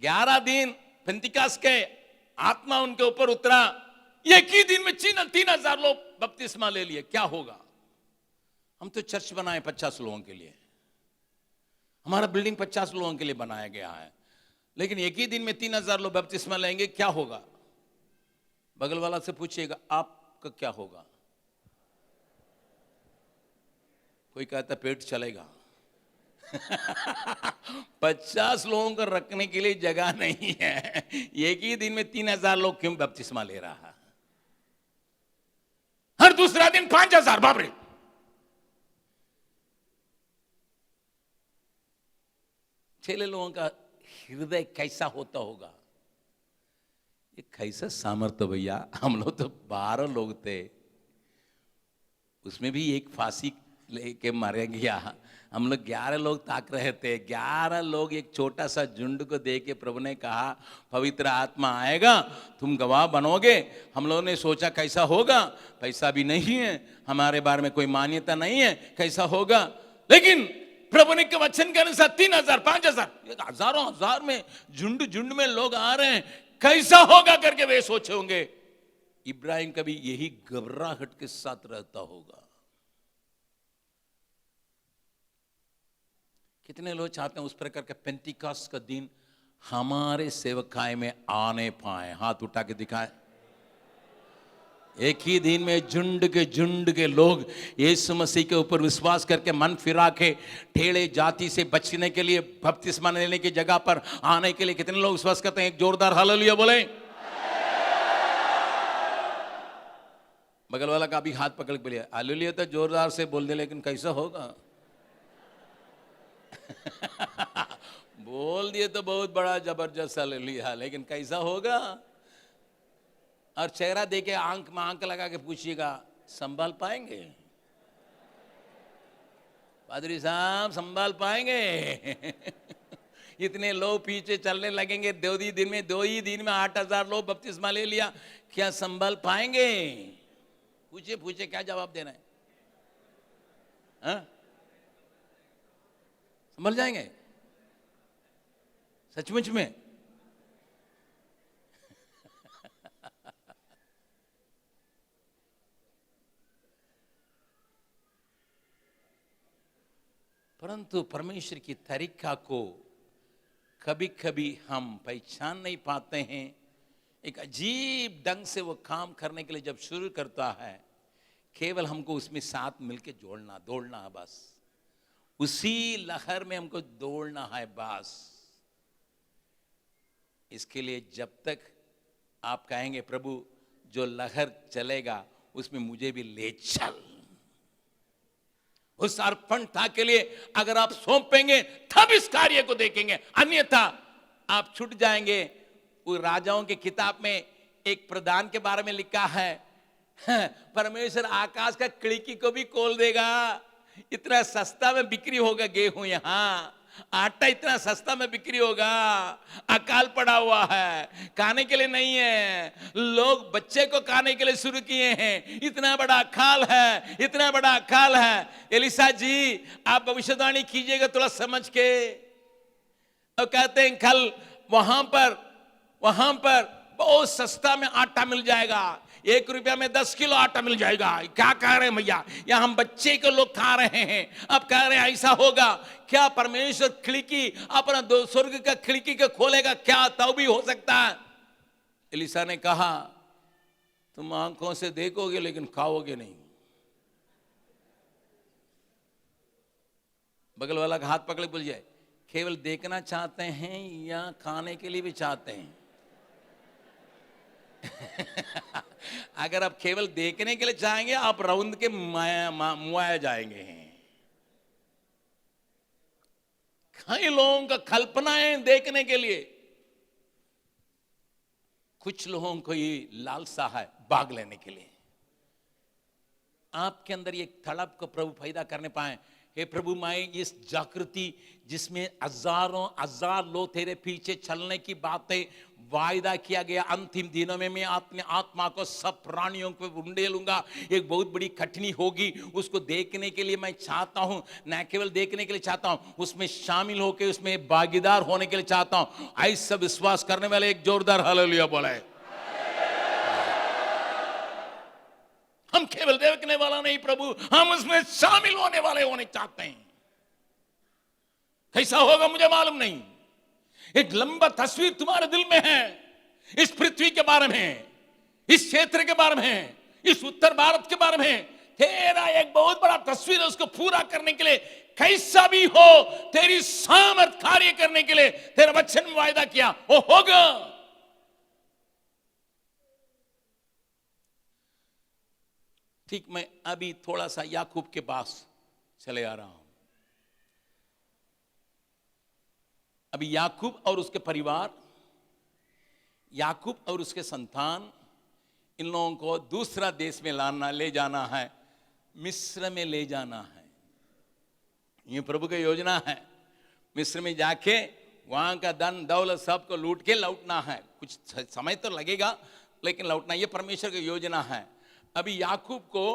11 दिन पेंतिकॉस्त के आत्मा उनके ऊपर उतरा। एक ही दिन में 3,000 लोग बपतिस्मा ले लिए। क्या होगा? हम तो चर्च बनाए 50 लोगों के लिए, हमारा बिल्डिंग 50 लोगों के लिए बनाया गया है, लेकिन एक ही दिन में 3,000 लोग बपतिस्मा लेंगे। क्या होगा? बगल वाला से पूछिएगा, आपका क्या होगा? कोई कहता पेट चलेगा। 50 लोगों को रखने के लिए जगह नहीं है, एक ही दिन में 3,000 लोग क्यों बपतिस्मा ले रहा है? हर दूसरा दिन 5,000। बाप रे! छेले लोगों का हृदय कैसा होता होगा? ये कैसा सामर्थ्य भैया। हम लोग तो 12 लोग थे, उसमें भी एक फांसी लेके मारा गया। हम लोग 11 लोग ताक रहे थे। 11 लोग एक छोटा सा झुंड को देख के प्रभु ने कहा, पवित्र आत्मा आएगा, तुम गवाह बनोगे। हम लोगों ने सोचा कैसा होगा, पैसा भी नहीं है, हमारे बारे में कोई मान्यता नहीं है, कैसा होगा। लेकिन प्रभु ने के वचन के अनुसार 3,000, 5,000, हजारों हजार में झुंड में लोग आ रहे हैं। कैसा होगा करके वे सोचे होंगे। इब्राहिम का भी यही घबराहट के साथ रहता होगा। कितने लोग चाहते हैं उस प्रकार का पेंतिकॉस्त का दिन हमारे सेवकाई में आने पाए? हाथ उठा के दिखाएं। एक ही दिन में झुंड के लोग यीशु मसीह के ऊपर विश्वास करके मन फिरा के टेढ़े जाति से बचने के लिए, बपतिस्मा लेने की जगह पर आने के लिए कितने लोग विश्वास करते हैं? एक जोरदार हालेलुया बोले। बगल वाला का भी हाथ पकड़ के बोलिए, हालेलुया तो जोरदार से बोल दे, लेकिन कैसा होगा? बोल दिए तो बहुत बड़ा जबरदस्त हालेलुया, लेकिन कैसा होगा? और चेहरा देके आंख में आंख लगा के पूछिएगा, संभाल पाएंगे? पादरी साहब संभाल पाएंगे? इतने लोग पीछे चलने लगेंगे। 2 ही दिन में 8,000 लोग बपतिस्मा ले लिया। क्या संभाल पाएंगे? पूछे क्या जवाब देना है? हाँ? संभल जाएंगे सचमुच में? परंतु परमेश्वर की तरीका को कभी कभी हम पहचान नहीं पाते हैं। एक अजीब ढंग से वो काम करने के लिए जब शुरू करता है, केवल हमको उसमें साथ मिलके जोड़ना दौड़ना है बस, उसी लहर में हमको दौड़ना है बस। इसके लिए जब तक आप कहेंगे प्रभु जो लहर चलेगा उसमें मुझे भी ले चल, उस अर्पणता के लिए अगर आप सौंपेंगे तब इस कार्य को देखेंगे, अन्यथा आप छूट जाएंगे। वो राजाओं की किताब में एक प्रधान के बारे में लिखा है, परमेश्वर आकाश का खिड़की को भी खोल देगा, इतना सस्ता में बिक्री होगा गेहूं, यहां आटा इतना सस्ता में बिक्री होगा, अकाल पड़ा हुआ है, खाने के लिए नहीं है, लोग बच्चे को खाने के लिए शुरू किए हैं, इतना बड़ा अकाल है, इतना बड़ा अकाल है। एलिसा जी आप भविष्यवाणी कीजिएगा थोड़ा समझ के। और कहते हैं कल वहां पर बहुत सस्ता में आटा मिल जाएगा, 1 रुपया में 10 किलो आटा मिल जाएगा। क्या कह रहे हैं भैया, या हम बच्चे को लोग खा रहे हैं, अब कह रहे हैं ऐसा होगा क्या? परमेश्वर खिड़की अपना स्वर्ग का खिड़की को खोलेगा क्या? तब भी हो सकता है। एलिसा ने कहा तुम आंखों से देखोगे लेकिन खाओगे नहीं। बगल वाला का हाथ पकड़ बोल जाए, केवल देखना चाहते हैं या खाने के लिए भी चाहते हैं? अगर आप केवल देखने के लिए चाहेंगे आप रौंद के मुआया जाएंगे। कई लोगों का कल्पना है देखने के लिए, कुछ लोगों को ये लालसा है भाग लेने के लिए। आपके अंदर ये तड़प को प्रभु पैदा करने पाए। हे प्रभु मैं इस जागृति जिसमें हजार लोग तेरे पीछे चलने की बातें वायदा किया गया, अंतिम दिनों में मैं अपने आत्मा को सब प्राणियों को उंडेलूंगा, एक बहुत बड़ी कठिनी होगी, उसको देखने के लिए मैं चाहता हूं, न केवल देखने के लिए चाहता हूं, उसमें शामिल होकर उसमें भागीदार होने के लिए चाहता हूं। ऐसा विश्वास करने वाले एक जोरदार हालेलुया बोले। हम केवल देखने वाला नहीं प्रभु, हम उसमें शामिल होने वाले होने चाहते हैं। कैसा होगा मुझे मालूम नहीं। एक लंबा तस्वीर तुम्हारे दिल में है, इस पृथ्वी के बारे में, इस क्षेत्र के बारे में, इस उत्तर भारत के बारे में तेरा एक बहुत बड़ा तस्वीर है। उसको पूरा करने के लिए कैसा भी हो तेरी सामर्थ कार्य करने के लिए तेरा वचन में वायदा किया, वो होगा। ठीक मैं अभी थोड़ा सा याकूब के पास चले आ रहा हूं। अभी याकूब और उसके परिवार, याकूब और उसके संतान, इन लोगों को दूसरा देश में ले जाना है, मिस्र में ले जाना है। ये प्रभु की योजना है। मिस्र में जाके वहां का धन दौलत सबको लूट के लौटना है। कुछ समय तो लगेगा लेकिन लौटना, ये परमेश्वर की योजना है। अभी याकूब को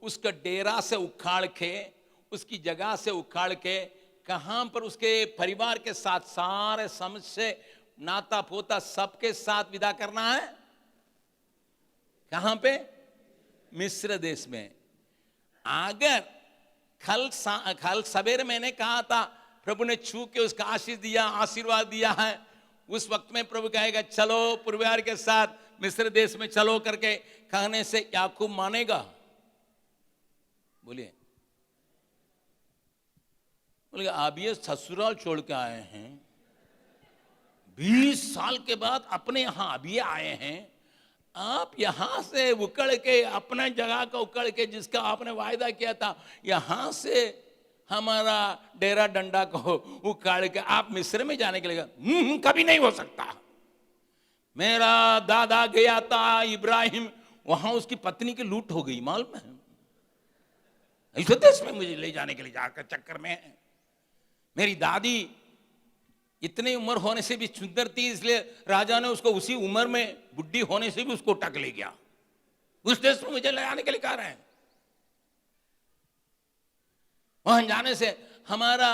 उसका डेरा से उखाड़ के, उसकी जगह से उखाड़ के कहां पर उसके परिवार के साथ सारे समझ से नाता पोता सबके साथ विदा करना है। कहां पे? मिस्र देश में। अगर कल सवेरे मैंने कहा था प्रभु ने छू के उसका आशीष दिया, आशीर्वाद दिया है, उस वक्त में प्रभु कहेगा चलो परिवार के साथ मिस्र देश में चलो करके कहने से याकूब मानेगा? बोलिए आप ये ससुराल छोड़ के आए हैं, 20 साल के बाद अपने यहां अभी आए हैं, आप यहां से उकड़ के अपने जगह को उकड़ के जिसका आपने वायदा किया था, यहां से हमारा डेरा डंडा को उखाड़ के आप मिस्र में जाने के लिए कभी नहीं हो सकता। मेरा दादा गया था इब्राहिम, वहां उसकी पत्नी की लूट हो गई, मालूम है? ऐसे देश में मुझे ले जाने के लिए जाकर चक्कर में। मेरी दादी इतने उम्र होने से भी सुंदर थी, इसलिए राजा ने उसको उसी उम्र में बुढ़ी होने से भी उसको टक ले गया। उस देश में मुझे ले जाने के लिए कह रहे हैं। वहां जाने से हमारा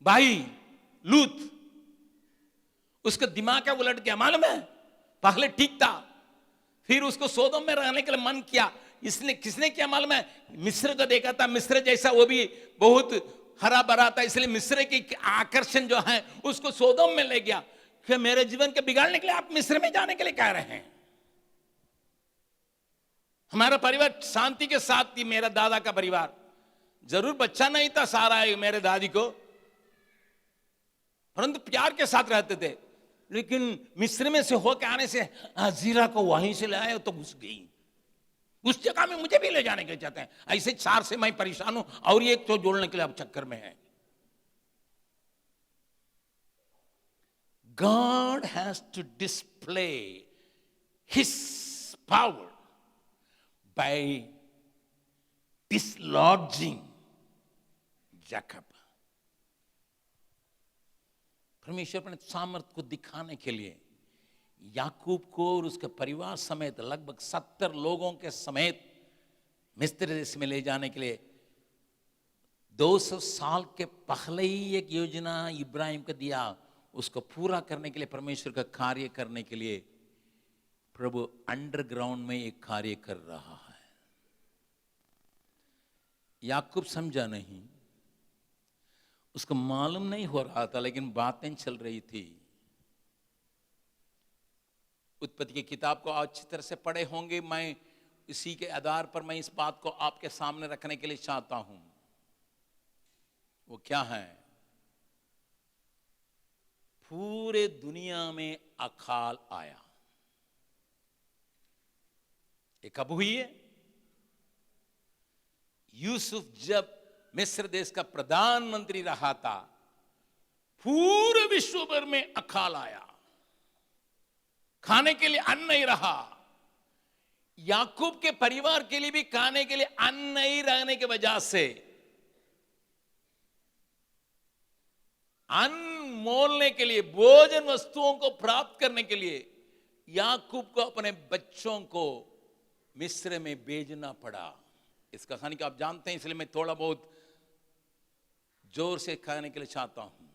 भाई लूत, उसका दिमाग क्या उलट गया मालूम है? पहले ठीक था, फिर उसको सोदोम में रहने के लिए मन किया, इसने किसने क्या मालूम है, मिस्र को देखा था, मिस्र जैसा वो भी बहुत हरा भरा था, इसलिए मिस्र की आकर्षण जो है उसको सोदोम में ले गया कि मेरे जीवन के बिगाड़ने के लिए आप मिस्र में जाने के लिए कह रहे हैं। हमारा परिवार शांति के साथ थी, मेरा दादा का परिवार, जरूर बच्चा नहीं था सारा है मेरे दादी को, परंतु प्यार के साथ रहते थे। लेकिन मिस्र में से होकर आने से जीरा को वहीं से ले आए तो घुस गई, उस जगह में मुझे भी ले जाने के लिए चाहते हैं। ऐसे 4 से मैं परेशान हूं और एक तो जोड़ने के लिए अब चक्कर में है। God has to display his power by dislodging Jacob। परमेश्वर अपने सामर्थ्य को दिखाने के लिए याकूब को और उसके परिवार समेत लगभग 70 लोगों के समेत मिस्र देश में ले जाने के लिए 200 साल के पहले ही एक योजना इब्राहिम को दिया। उसको पूरा करने के लिए, परमेश्वर का कार्य करने के लिए प्रभु अंडरग्राउंड में एक कार्य कर रहा है। याकूब समझा नहीं, उसको मालूम नहीं हो रहा था, लेकिन बातें चल रही थी। उत्पत्ति की किताब को अच्छी तरह से पढ़े होंगे, मैं इसी के आधार पर मैं इस बात को आपके सामने रखने के लिए चाहता हूं। वो क्या है, पूरे दुनिया में अकाल आया। ये कब हुई है? यूसुफ जब मिस्र देश का प्रधानमंत्री रहा था, पूरे विश्व भर में अकाल आया, खाने के लिए अन्न नहीं रहा। याकूब के परिवार के लिए भी खाने के लिए अन्न नहीं रहने की वजह से अन्न मोलने के लिए, भोजन वस्तुओं को प्राप्त करने के लिए याकूब को अपने बच्चों को मिस्र में भेजना पड़ा। इस कहानी को आप जानते हैं, इसलिए मैं थोड़ा बहुत जोर से कहने के लिए चाहता हूं।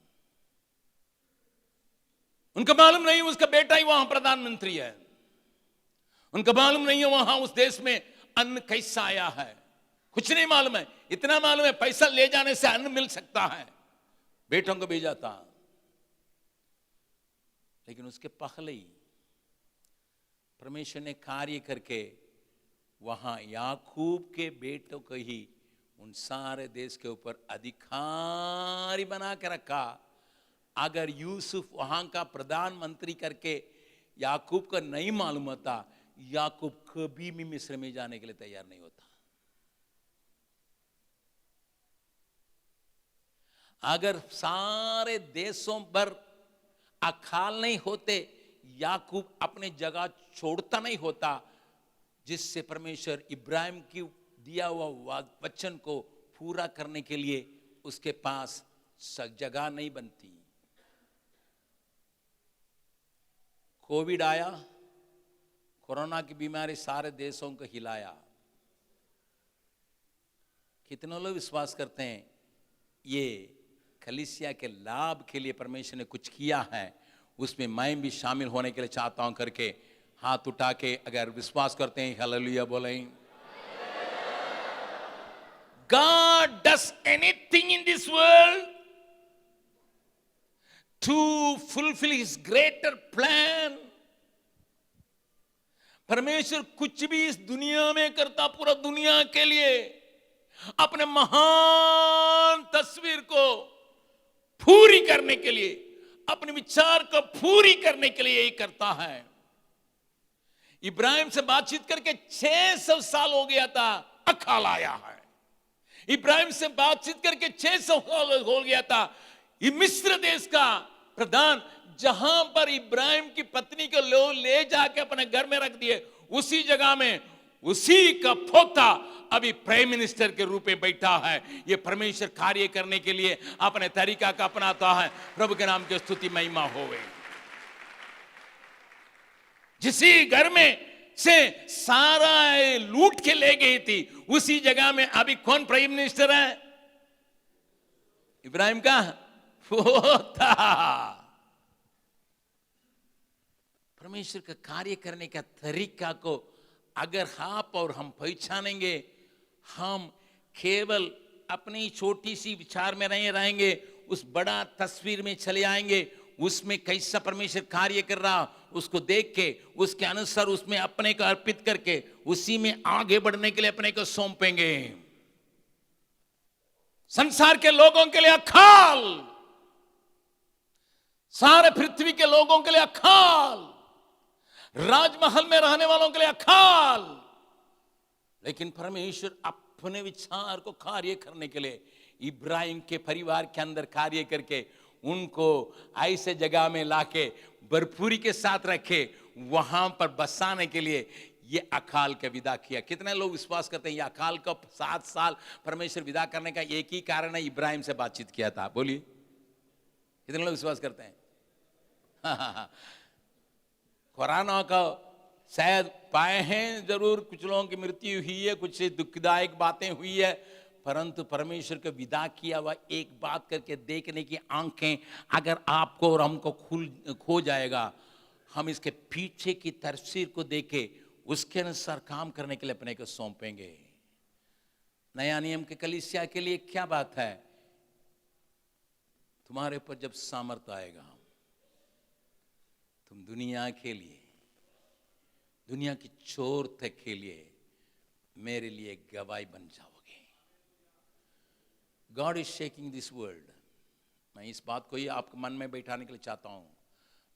उनका मालूम नहीं उसका बेटा ही वहां प्रधानमंत्री है, उनका मालूम नहीं है वहां उस देश में अन्न कैसा आया है, कुछ नहीं मालूम है। इतना मालूम है पैसा ले जाने से अन्न मिल सकता है, बेटों को भेजा था। लेकिन उसके पहले ही परमेश्वर ने कार्य करके वहां याकूब के बेटों को ही उन सारे देश के ऊपर अधिकारी बना के रखा। अगर यूसुफ वहां का प्रधानमंत्री करके याकूब को नहीं मालूम होता, याकूब कभी भी मिस्र में जाने के लिए तैयार नहीं होता। अगर सारे देशों पर अकाल नहीं होते, याकूब अपने जगह छोड़ता नहीं होता, जिससे परमेश्वर इब्राहिम की दिया हुआ वचन को पूरा करने के लिए उसके पास जगह नहीं बनती। कोविड आया, कोरोना की बीमारी सारे देशों को हिलाया। कितने लोग विश्वास करते हैं ये कलीसिया के लाभ के लिए परमेश्वर ने कुछ किया है, उसमें मैं भी शामिल होने के लिए चाहता हूं करके हाथ उठा के अगर विश्वास करते हैं हालेलुया बोलें। God does anything in this world to fulfill his greater plan। परमेश्वर कुछ भी इस दुनिया में करता पूरा दुनिया के लिए, अपने महान तस्वीर को पूरी करने के लिए, अपने विचार को पूरी करने के लिए यही करता है। इब्राहिम से बातचीत करके 600 साल हो गया था, अकाल आया है। इब्राहिम से बातचीत करके 600 साल हो गया था। ये मिस्र देश का प्रधान, जहां पर इब्राहिम की पत्नी को ले जाके अपने घर में रख दिए, उसी जगह में उसी का पोता अभी प्राइम मिनिस्टर के रूप में बैठा है। ये परमेश्वर कार्य करने के लिए अपने तरीका का अपनाता है। प्रभु के नाम की स्तुति महिमा होवे। जिसी घर में से सारा लूट के ले गई थी, उसी जगह में अभी कौन प्राइम मिनिस्टर है? इब्राहिम का पोता। परमेश्वर का कार्य करने का तरीका को अगर आप और हम पहचानेंगे, हम केवल अपनी छोटी सी विचार में नहीं रहेंगे, उस बड़ा तस्वीर में चले आएंगे, उसमें कैसा परमेश्वर कार्य कर रहा उसको देख के, उसके अनुसार उसमें अपने को अर्पित करके, उसी में आगे बढ़ने के लिए अपने को सौंपेंगे। संसार के लोगों के लिए अकाल, सारे पृथ्वी के लोगों के लिए अकाल, राजमहल में रहने वालों के लिए अकाल, लेकिन परमेश्वर अपने विचार को कार्य करने के लिए इब्राहिम के परिवार के अंदर कार्य करके उनको ऐसे जगह में लाके भरपूरी के साथ रखे, वहां पर बसाने के लिए ये अकाल का विदा किया। कितने लोग विश्वास करते हैं ये अकाल का 7 साल परमेश्वर विदा करने का एक ही कारण है, इब्राहिम से बातचीत किया था? बोलिए, कितने लोग विश्वास करते हैं? कोरोना का शायद पाए हैं, जरूर कुछ लोगों की मृत्यु हुई है, कुछ दुखदायक बातें हुई है, परंतु परमेश्वर को विदा किया हुआ एक बात करके देखने की आंखें अगर आपको और हमको खो जाएगा, हम इसके पीछे की तस्वीर को देखे उसके अनुसार काम करने के लिए अपने को सौंपेंगे। नया नियम के कलीसिया के लिए क्या बात है? तुम्हारे ऊपर जब सामर्थ आएगा, तुम दुनिया के लिए, दुनिया की चोर तक के लिए मेरे लिए गवाही बन जाओगे। God is shaking this world. मैं इस बात को ही आपके मन में बैठाने के लिए चाहता हूं।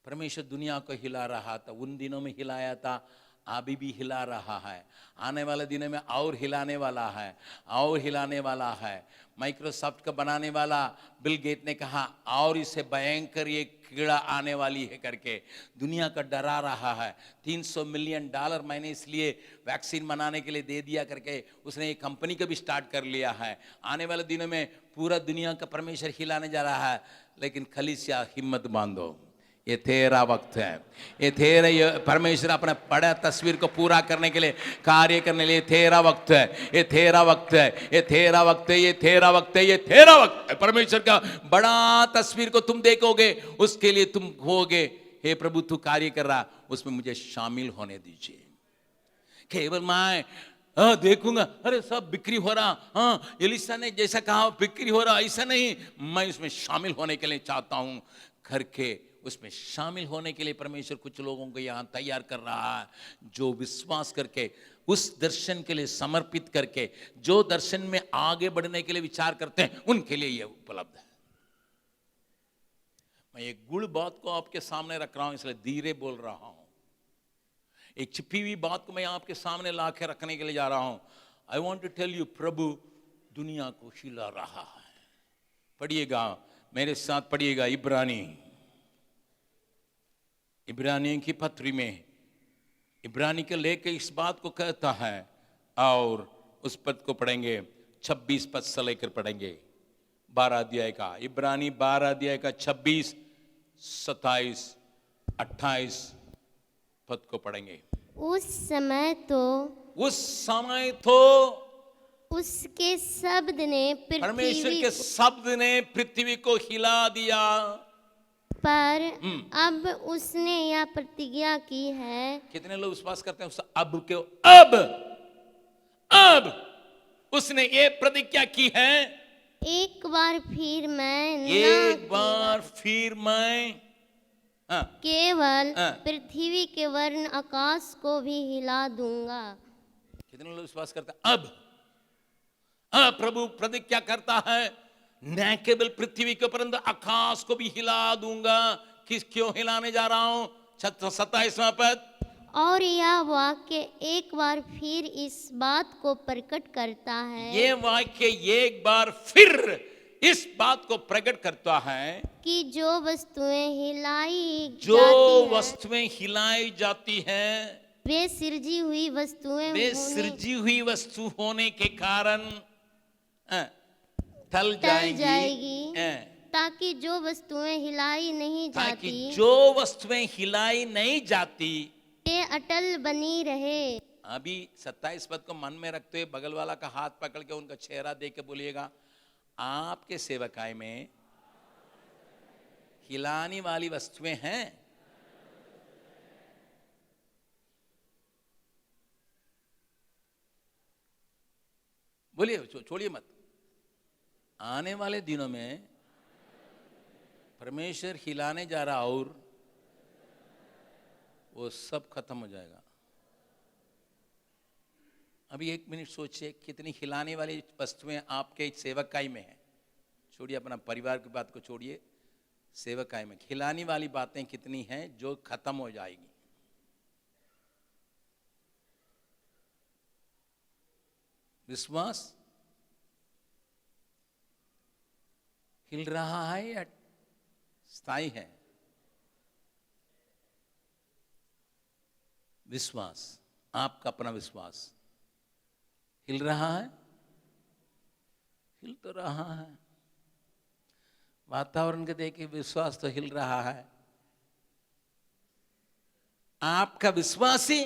परमेश्वर दुनिया को हिला रहा था, उन दिनों में हिलाया था, अभी भी हिला रहा है, आने वाले दिनों में और हिलाने वाला है, और हिलाने वाला है। माइक्रोसॉफ्ट का बनाने वाला बिल गेट ने कहा और इससे भयंकर ये कीड़ा आने वाली है करके दुनिया का डरा रहा है। $300 मिलियन मैंने इसलिए वैक्सीन बनाने के लिए दे दिया करके उसने एक कंपनी का भी स्टार्ट कर लिया है। आने वाले दिनों में पूरा दुनिया का परमेश्वर हिलाने जा रहा है, लेकिन कलीसिया हिम्मत बांधो, ये तेरा वक्त है, ये तेरा, ये परमेश्वर अपने बड़ा तस्वीर को पूरा करने के लिए कार्य करने के लिए तेरा वक्त है, ये तेरा वक्त है, ये तेरा वक्त है, ये तेरा वक्त है, ये तेरा वक्त है। परमेश्वर का बड़ा तस्वीर को तुम देखोगे, उसके लिए तुम होगे, हे प्रभु तू कार्य कर रहा, उसमें मुझे शामिल होने दीजिए। केवल मैं देखूंगा, अरे सब बिक्री हो रहा, हाँ एलिशा ने जैसा कहा बिक्री हो रहा, ऐसा नहीं, मैं उसमें शामिल होने के लिए चाहता हूं करके उसमें शामिल होने के लिए परमेश्वर कुछ लोगों को यहाँ तैयार कर रहा है, जो विश्वास करके उस दर्शन के लिए समर्पित करके, जो दर्शन में आगे बढ़ने के लिए विचार करते हैं, उनके लिए यह उपलब्ध है। मैं एक गुड़ बात को आपके सामने रख रहा हूं, इसलिए धीरे बोल रहा हूं। एक छिपी हुई बात को मैं आपके सामने ला के रखने के लिए जा रहा हूं। I want to tell you, प्रभु दुनिया को हिला रहा है। पढ़िएगा मेरे साथ, पढ़िएगा इब्रानी की पत्री में, इब्रानी के लेके इस बात को कहता है, और उस पद को पढ़ेंगे 26 पद से लेकर पढ़ेंगे 12 अध्याय का, इब्रानी 12 अध्याय का 26, 27, 28 पद को पढ़ेंगे। उस समय तो उसके शब्द ने परमेश्वर के शब्द ने पृथ्वी को हिला दिया, पर अब उसने यह प्रतिज्ञा की है। कितने लोग विश्वास करते हैं उस अब के? अब उसने ये प्रतिज्ञा की है, एक बार फिर मैं केवल पृथ्वी के वर्ण आकाश को भी हिला दूंगा। कितने लोग विश्वास करते हैं? अब प्रभु प्रतिज्ञा करता है, न केवल पृथ्वी के परंतु आकाश को भी हिला दूंगा। क्यों हिलाने जा रहा हूं? 27वां पद, और यह वाक्य एक बार फिर इस बात को प्रकट करता है, ये वाक्य एक बार फिर इस बात को प्रकट करता है कि जो वस्तुएं हिलाई जाती हैं वे सृजी हुई वस्तु होने के कारण टल जाएगी, ताकि जो वस्तुएं हिलाई नहीं जाती वे अटल बनी रहे। अभी 27 पद को मन में रखते हुए बगल वाला का हाथ पकड़ के उनका चेहरा देख के बोलिएगा, आपके सेवकाई में हिलाने वाली वस्तुएं हैं। बोलिए, छोड़िए मत। आने वाले दिनों में परमेश्वर हिलाने जा रहा और वो सब खत्म हो जाएगा। अभी 1 मिनट सोचिए, कितनी हिलाने वाली वस्तुएं आपके सेवकाई में है। छोड़िए अपना परिवार की बात को, छोड़िए सेवकाई में खिलाने वाली बातें कितनी हैं जो खत्म हो जाएगी। विश्वास हिल रहा है या स्थायी है? विश्वास, आपका अपना विश्वास हिल रहा है? हिल तो रहा है। वातावरण के देख के विश्वास तो हिल रहा है। आपका विश्वास ही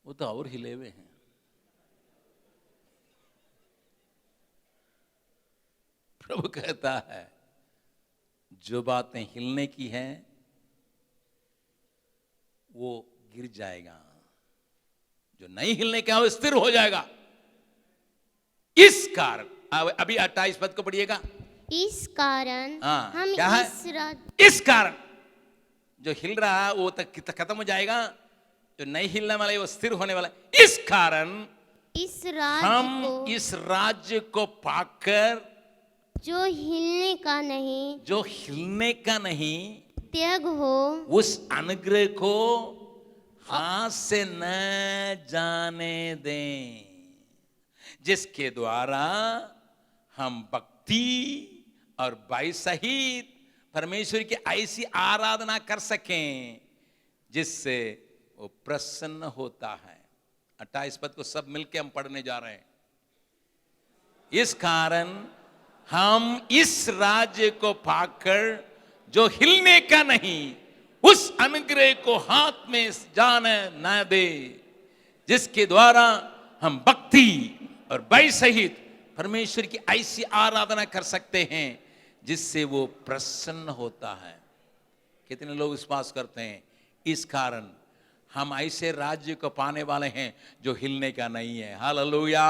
वो तो और हिले हुए हैं। प्रभु कहता है जो बातें हिलने की हैं वो गिर जाएगा, जो नहीं हिलने का वो स्थिर हो जाएगा। इस कारण अभी 28 पद को पढ़िएगा। इस कारण हम क्या है? इस कारण जो हिल रहा है वो तक खत्म हो जाएगा, जो नहीं हिलने वाला है वो स्थिर होने वाला है। इस कारण हम इस राज्य को पाकर जो हिलने का नहीं त्याग हो, उस अनुग्रह को हाथ से न जाने दें, जिसके द्वारा हम भक्ति और भय सहित परमेश्वर की ऐसी आराधना कर सकें जिससे वो प्रसन्न होता है। 28 पद को सब मिलके हम पढ़ने जा रहे हैं। इस कारण हम इस राज्य को पाकर जो हिलने का नहीं, उस अनुग्रह को हाथ में जाने न दे, जिसके द्वारा हम भक्ति और भय सहित परमेश्वर की ऐसी आराधना कर सकते हैं जिससे वो प्रसन्न होता है। कितने लोग विश्वास करते हैं? इस कारण हम ऐसे राज्य को पाने वाले हैं जो हिलने का नहीं है। हालेलुया।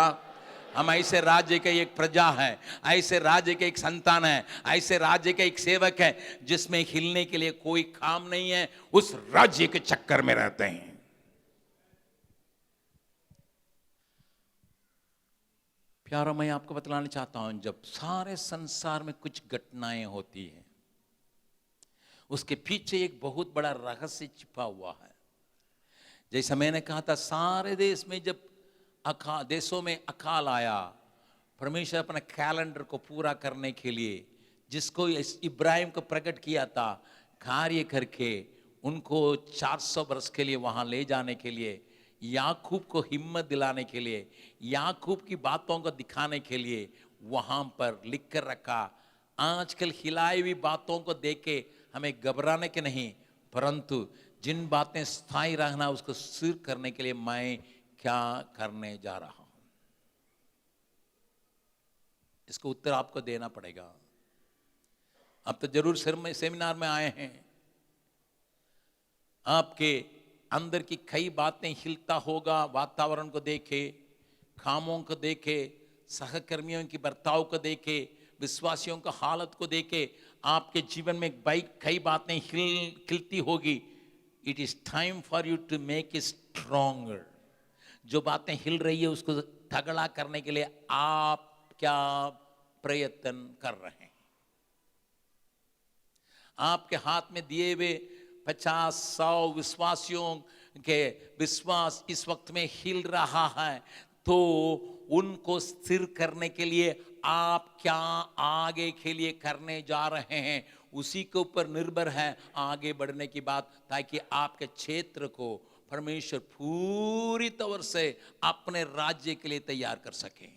हम ऐसे राज्य के एक प्रजा है, ऐसे राज्य के एक संतान है, ऐसे राज्य के एक सेवक है जिसमें हिलने के लिए कोई काम नहीं है। उस राज्य के चक्कर में रहते हैं। प्यारो, मैं आपको बतलाना चाहता हूं, जब सारे संसार में कुछ घटनाएं होती हैं उसके पीछे एक बहुत बड़ा रहस्य छिपा हुआ है। जैसा मैंने कहा था, सारे देश में जब देशों में अकाल आया, परमेश्वर अपना कैलेंडर को पूरा करने के लिए जिसको इब्राहिम को प्रकट किया था, कार्य करके उनको 400 वर्ष के लिए वहां ले जाने के लिए, याकूब को हिम्मत दिलाने के लिए, याकूब की बातों को दिखाने के लिए वहां पर लिख कर रखा। आजकल हिलाई हुई बातों को देख के हमें घबराने के नहीं, परंतु जिन बातें स्थायी रहना उसको स्थिर करने के लिए मैं क्या करने जा रहा हूं, इसको उत्तर आपको देना पड़ेगा। अब तो जरूर सेमिनार में आए हैं, आपके अंदर की कई बातें हिलता होगा। वातावरण को देखे, कामों को देखे, सहकर्मियों की बर्ताव को देखे, विश्वासियों का हालत को देखे, आपके जीवन में कई बातें खिलती होगी। It is time for you to make it stronger. जो बातें हिल रही है उसको तगड़ा करने के लिए आप क्या प्रयत्न कर रहे हैं? आपके हाथ में दिए हुए 50-100 विश्वासियों के विश्वास इस वक्त में हिल रहा है, तो उनको स्थिर करने के लिए आप क्या आगे के लिए करने जा रहे हैं, उसी के ऊपर निर्भर है आगे बढ़ने की बात, ताकि आपके क्षेत्र को परमेश्वर पूरी तौर से अपने राज्य के लिए तैयार कर सके।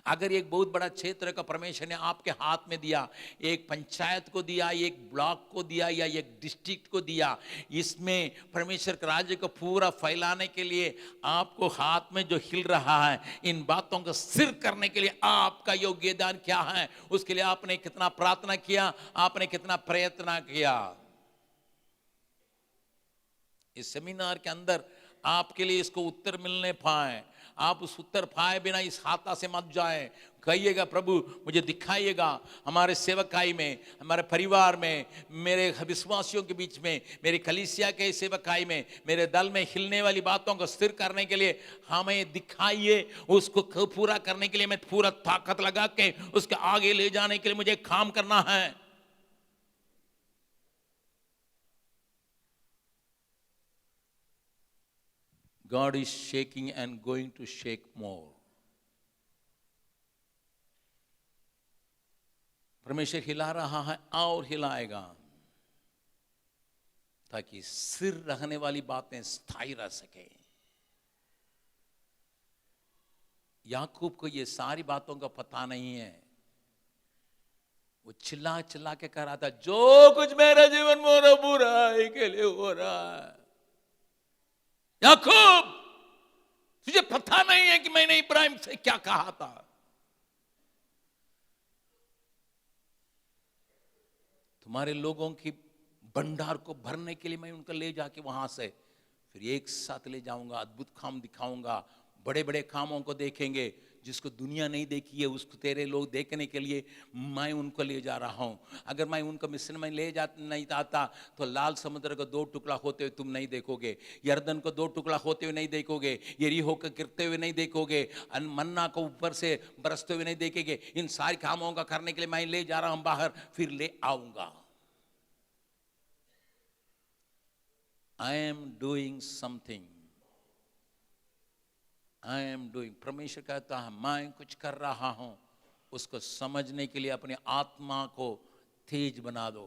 अगर एक बहुत बड़ा क्षेत्र का परमेश्वर ने आपके हाथ में दिया, एक पंचायत को दिया, एक ब्लॉक को दिया या एक डिस्ट्रिक्ट को दिया, इसमें परमेश्वर के राज्य को पूरा फैलाने के लिए आपको हाथ में जो हिल रहा है, इन बातों को स्थिर करने के लिए आपका योगदान क्या है, उसके लिए आपने कितना प्रार्थना किया, आपने कितना प्रयत्न किया। इस सेमिनार के अंदर आपके लिए इसको उत्तर मिलने पाए, आप उस उत्तर पाए बिना इस हाथा से मत जाए। कहिएगा प्रभु मुझे दिखाइएगा, हमारे सेवकाई में, हमारे परिवार में, मेरे विश्वासियों के बीच में, मेरी कलीसिया के सेवकाई में, मेरे दल में हिलने वाली बातों को स्थिर करने के लिए हमें दिखाइए। उसको पूरा करने के लिए मैं पूरा ताकत लगा के उसके आगे ले जाने के लिए मुझे काम करना है। God is shaking and going to shake more. परमेश्वर हिला रहा है और हिलाएगा, ताकि सिर रहने वाली बातें स्थायी रह सके। याकूब को ये सारी बातों का पता नहीं है। वो चिल्ला चिल्ला के कह रहा था, जो कुछ मेरे जीवन में हो रहा बुराई के लिए हो रहा है। याकूब, तुझे पता नहीं है कि मैंने इब्राहिम से क्या कहा था? तुम्हारे लोगों की भंडार को भरने के लिए मैं उनको ले जाके वहां से फिर एक साथ ले जाऊंगा, अद्भुत काम दिखाऊंगा, बड़े बड़े कामों को देखेंगे जिसको दुनिया नहीं देखी है, उसको तेरे लोग देखने के लिए मैं उनको ले जा रहा हूं। अगर मैं उनको मिस्र में ले जा नहीं आता तो लाल समुद्र को 2 टुकड़ा होते हुए तुम नहीं देखोगे, यर्दन को 2 टुकड़ा होते हुए नहीं देखोगे, यरीहो को गिरते हुए नहीं देखोगे, मन्ना को ऊपर से बरसते हुए नहीं देखेंगे। इन सारे कामों का करने के लिए मैं ले जा रहा हूं बाहर, फिर ले आऊंगा। I am doing something. I am doing. परमेश्वर कहता है मैं कुछ कर रहा हूं। उसको समझने के लिए अपनी आत्मा को तेज बना दो,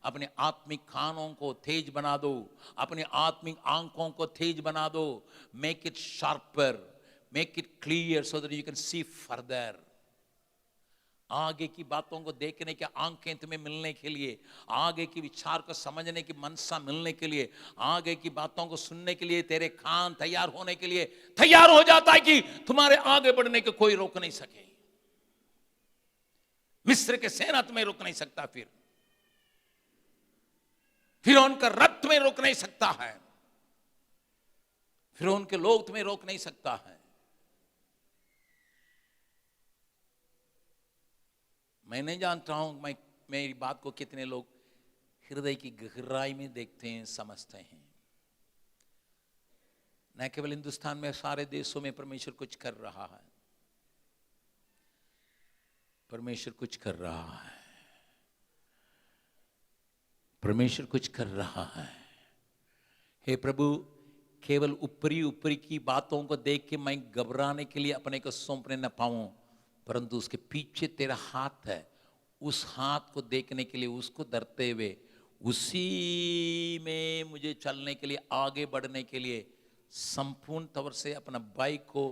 अपने आत्मिक कानों को तेज बना दो, अपने आत्मिक आंखों को तेज बना दो। Make it sharper, make it clear so that you can see further. आगे की बातों को देखने के आंखें तुम्हें मिलने के लिए, आगे की विचार को समझने की मनसा मिलने के लिए, आगे की बातों को सुनने के लिए तेरे कान तैयार होने के लिए तैयार हो जाता है कि तुम्हारे आगे बढ़ने को कोई रोक नहीं सके। मिस्र के सेना तुम्हें रोक नहीं सकता, फिर उनका रथ तुम्हें रोक नहीं सकता है, फिर उनके लोग तुम्हें रोक नहीं सकता है। मैं नहीं जानता हूं मेरी बात को कितने लोग हृदय की गहराई में देखते हैं, समझते हैं। न केवल हिंदुस्तान में, सारे देशों में परमेश्वर कुछ कर रहा है, परमेश्वर कुछ कर रहा है, परमेश्वर कुछ कर रहा है। हे प्रभु, केवल ऊपरी ऊपरी की बातों को देख के मैं घबराने के लिए अपने को सौंपने न पाऊं, परंतु उसके पीछे तेरा हाथ है। उस हाथ को देखने के लिए, उसको धरते हुए, उसी में मुझे चलने के लिए, आगे बढ़ने के लिए संपूर्ण तौर से अपना बाइक को,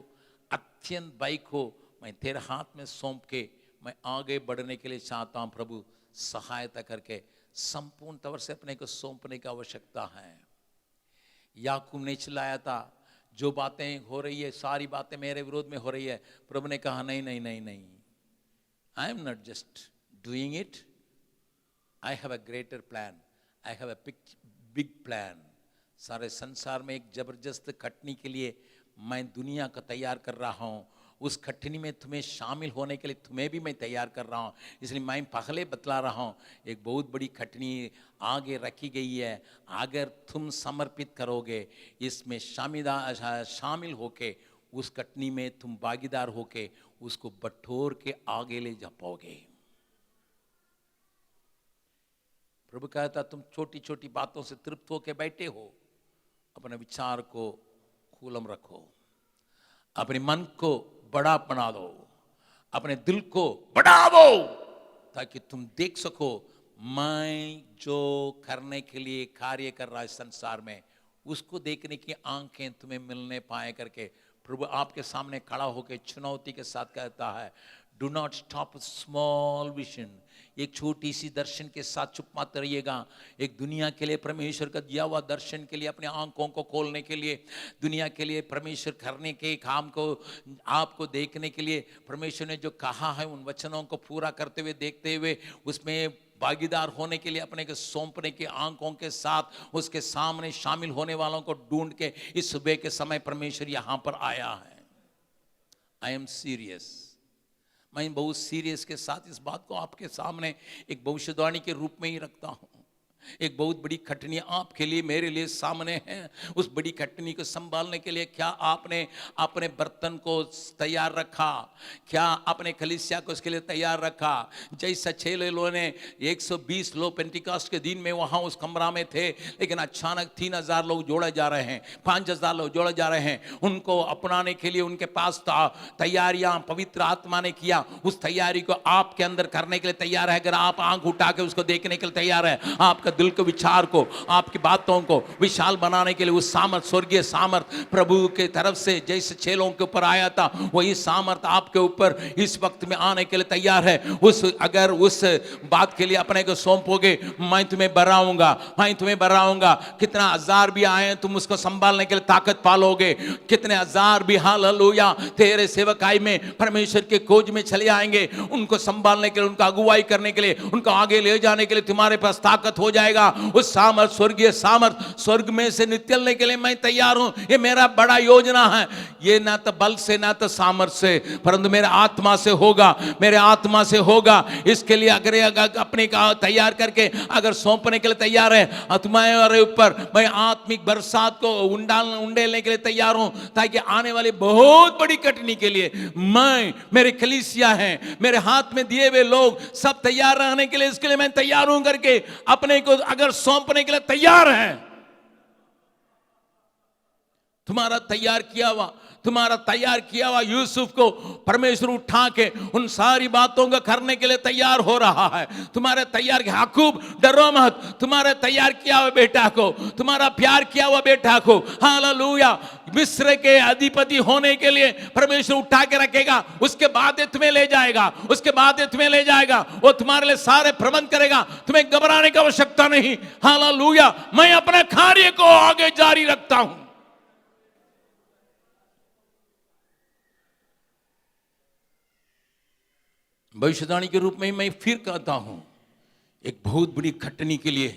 अत्यंत बाइक को मैं तेरे हाथ में सौंप के मैं आगे बढ़ने के लिए चाहता हूं। प्रभु सहायता करके संपूर्ण तौर से अपने को सौंपने की आवश्यकता है। याकूब ने चिल्लाया था, जो बातें हो रही है सारी बातें मेरे विरोध में हो रही है। प्रभु ने कहा नहीं नहीं नहीं नहीं, I am not just doing it, I have a greater plan, I have a big plan. सारे संसार में एक जबरदस्त खटनी के लिए मैं दुनिया को तैयार कर रहा हूं। उस खटनी में तुम्हें शामिल होने के लिए तुम्हें भी मैं तैयार कर रहा हूं। इसलिए मैं पहले बतला रहा हूं, एक बहुत बड़ी खटनी आगे रखी गई है। अगर तुम समर्पित करोगे, इसमें शामिल होके उस खटनी में तुम भागीदार होके उसको बटोर के आगे ले जा पाओगे। प्रभु कहता, तुम छोटी छोटी बातों से तृप्त होके बैठे हो, अपने विचार को खुलम रखो, अपने मन को बड़ा बना दो, अपने दिल को बढ़ाओ, ताकि तुम देख सको मैं जो करने के लिए कार्य कर रहा है संसार में, उसको देखने की आंखें तुम्हें मिलने पाए करके। प्रभु आपके सामने खड़ा होकर चुनौती के साथ कहता है, do not stop small vision. एक छोटी सी दर्शन के साथ चुप मत रहिएगा। एक दुनिया के लिए परमेश्वर का दिया हुआ दर्शन के लिए अपने आंखों को खोलने के लिए, दुनिया के लिए परमेश्वर करने के काम को आपको देखने के लिए, परमेश्वर ने जो कहा है उन वचनों को पूरा करते हुए, देखते हुए, उसमें भागीदार होने के लिए अपने को सौंपने की आंखों के साथ उसके सामने शामिल होने वालों को ढूंढ के इस सुबह के समय परमेश्वर यहां पर आया है। I am serious. मैं बहुत सीरियस के साथ इस बात को आपके सामने एक भविष्यवाणी के रूप में ही रखता हूं। एक बहुत बड़ी खटनी आपके लिए मेरे लिए सामने है। उस बड़ी खटनी को संभालने के लिए क्या आपने अपने बर्तन को तैयार रखा? क्या अपने कलीसिया को उसके लिए तैयार रखा? जैसा 6 लोगों ने 120 लोग पेंटिकॉस्ट के दिन में वहां उस कमरा में थे, लेकिन अचानक 3000 लोग जोड़े जा रहे हैं, 5000 लोग जोड़े जा रहे हैं। उनको अपनाने के लिए उनके पास तैयारियां पवित्र आत्मा ने किया। उस तैयारी को आपके अंदर करने के लिए तैयार है। अगर आप आंख उठा के उसको देखने के लिए तैयार है, आपका दिल को, विचार को, आपकी बातों को विशाल बनाने के लिए उस सामर्थ, स्वर्गीय सामर्थ प्रभु के तरफ से जैसे 6 लोगों के ऊपर आया था, वही सामर्थ आपके ऊपर इस वक्त में आने के लिए तैयार है। अगर उस बात के लिए अपने को सौंपोगे, मैं तुम्हें बढ़ाऊंगा, मैं तुम्हें बढ़ाऊंगा। कितना हजार भी आए तुम उसको संभालने के लिए ताकत पालोगे। कितने हजार भी हालेलुया तेरे सेवकाई में परमेश्वर के खोज में चले आएंगे, उनको संभालने के लिए, उनका अगुवाई करने के लिए, उनको आगे ले जाने के लिए तुम्हारे पास ताकत हो जाएगा। उस सामर्थ, स्वर्गीय सामर्थ, स्वर्ग में से निकलने के लिए मैं तैयार हूं। ये मेरा बड़ा योजना है। ये ना तो बल से, ना तो सामर्थ से, परंतु मेरे आत्मा से होगा, मेरे आत्मा से होगा। इसके लिए अगर अपने का तैयार करके अगर सौंपने के लिए तैयार है, तुम्हारे ऊपर मैं आत्मिक बरसात को उंडेलने के लिए तैयार हूं, ताकि आने वाली बहुत बड़ी कठिनी के लिए मैं, मेरे कलीसिया है, मेरे हाथ में दिए हुए लोग सब तैयार रहने के लिए, इसके लिए मैं तैयार हूं करके अपने को अगर सौंपने के लिए तैयार है। तुम्हारा तैयार किया हुआ यूसुफ को परमेश्वर उठा के उन सारी बातों को करने के लिए तैयार हो रहा है। तुम्हारे तैयार याकूब डरो मत, तुम्हारे तैयार किया हुआ बेटा को, तुम्हारा प्यार किया हुआ बेटा को, हालेलुया, मिस्र के अधिपति होने के लिए परमेश्वर उठा के रखेगा। उसके बाद तुम्हें ले जाएगा, उसके बाद तुम्हें ले जाएगा, वो तुम्हारे लिए सारे प्रबंध करेगा। तुम्हें घबराने की आवश्यकता नहीं। हालेलुया, मैं अपने कार्य को आगे जारी रखता हूं। भविष्यवाणी के रूप में मैं फिर कहता हूं, एक बहुत बड़ी खटनी के लिए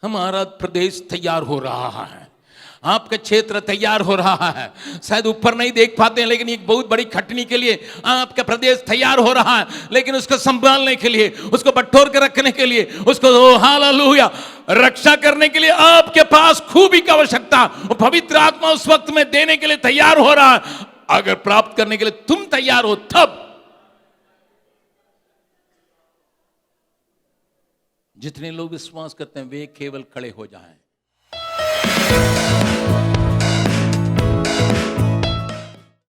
हमारा प्रदेश तैयार हो रहा है, आपका क्षेत्र तैयार हो रहा है। शायद ऊपर नहीं देख पाते हैं, लेकिन एक बहुत बड़ी खटनी के लिए आपका प्रदेश तैयार हो रहा है। लेकिन उसको संभालने के लिए, उसको बटोर के रखने के लिए, उसको हालेलुया रक्षा करने के लिए आपके पास खूबी की आवश्यकता, पवित्र आत्मा उस वक्त में देने के लिए तैयार हो रहा है। अगर प्राप्त करने के लिए तुम तैयार हो, तब जितने लोग विश्वास करते हैं वे केवल खड़े हो जाएं।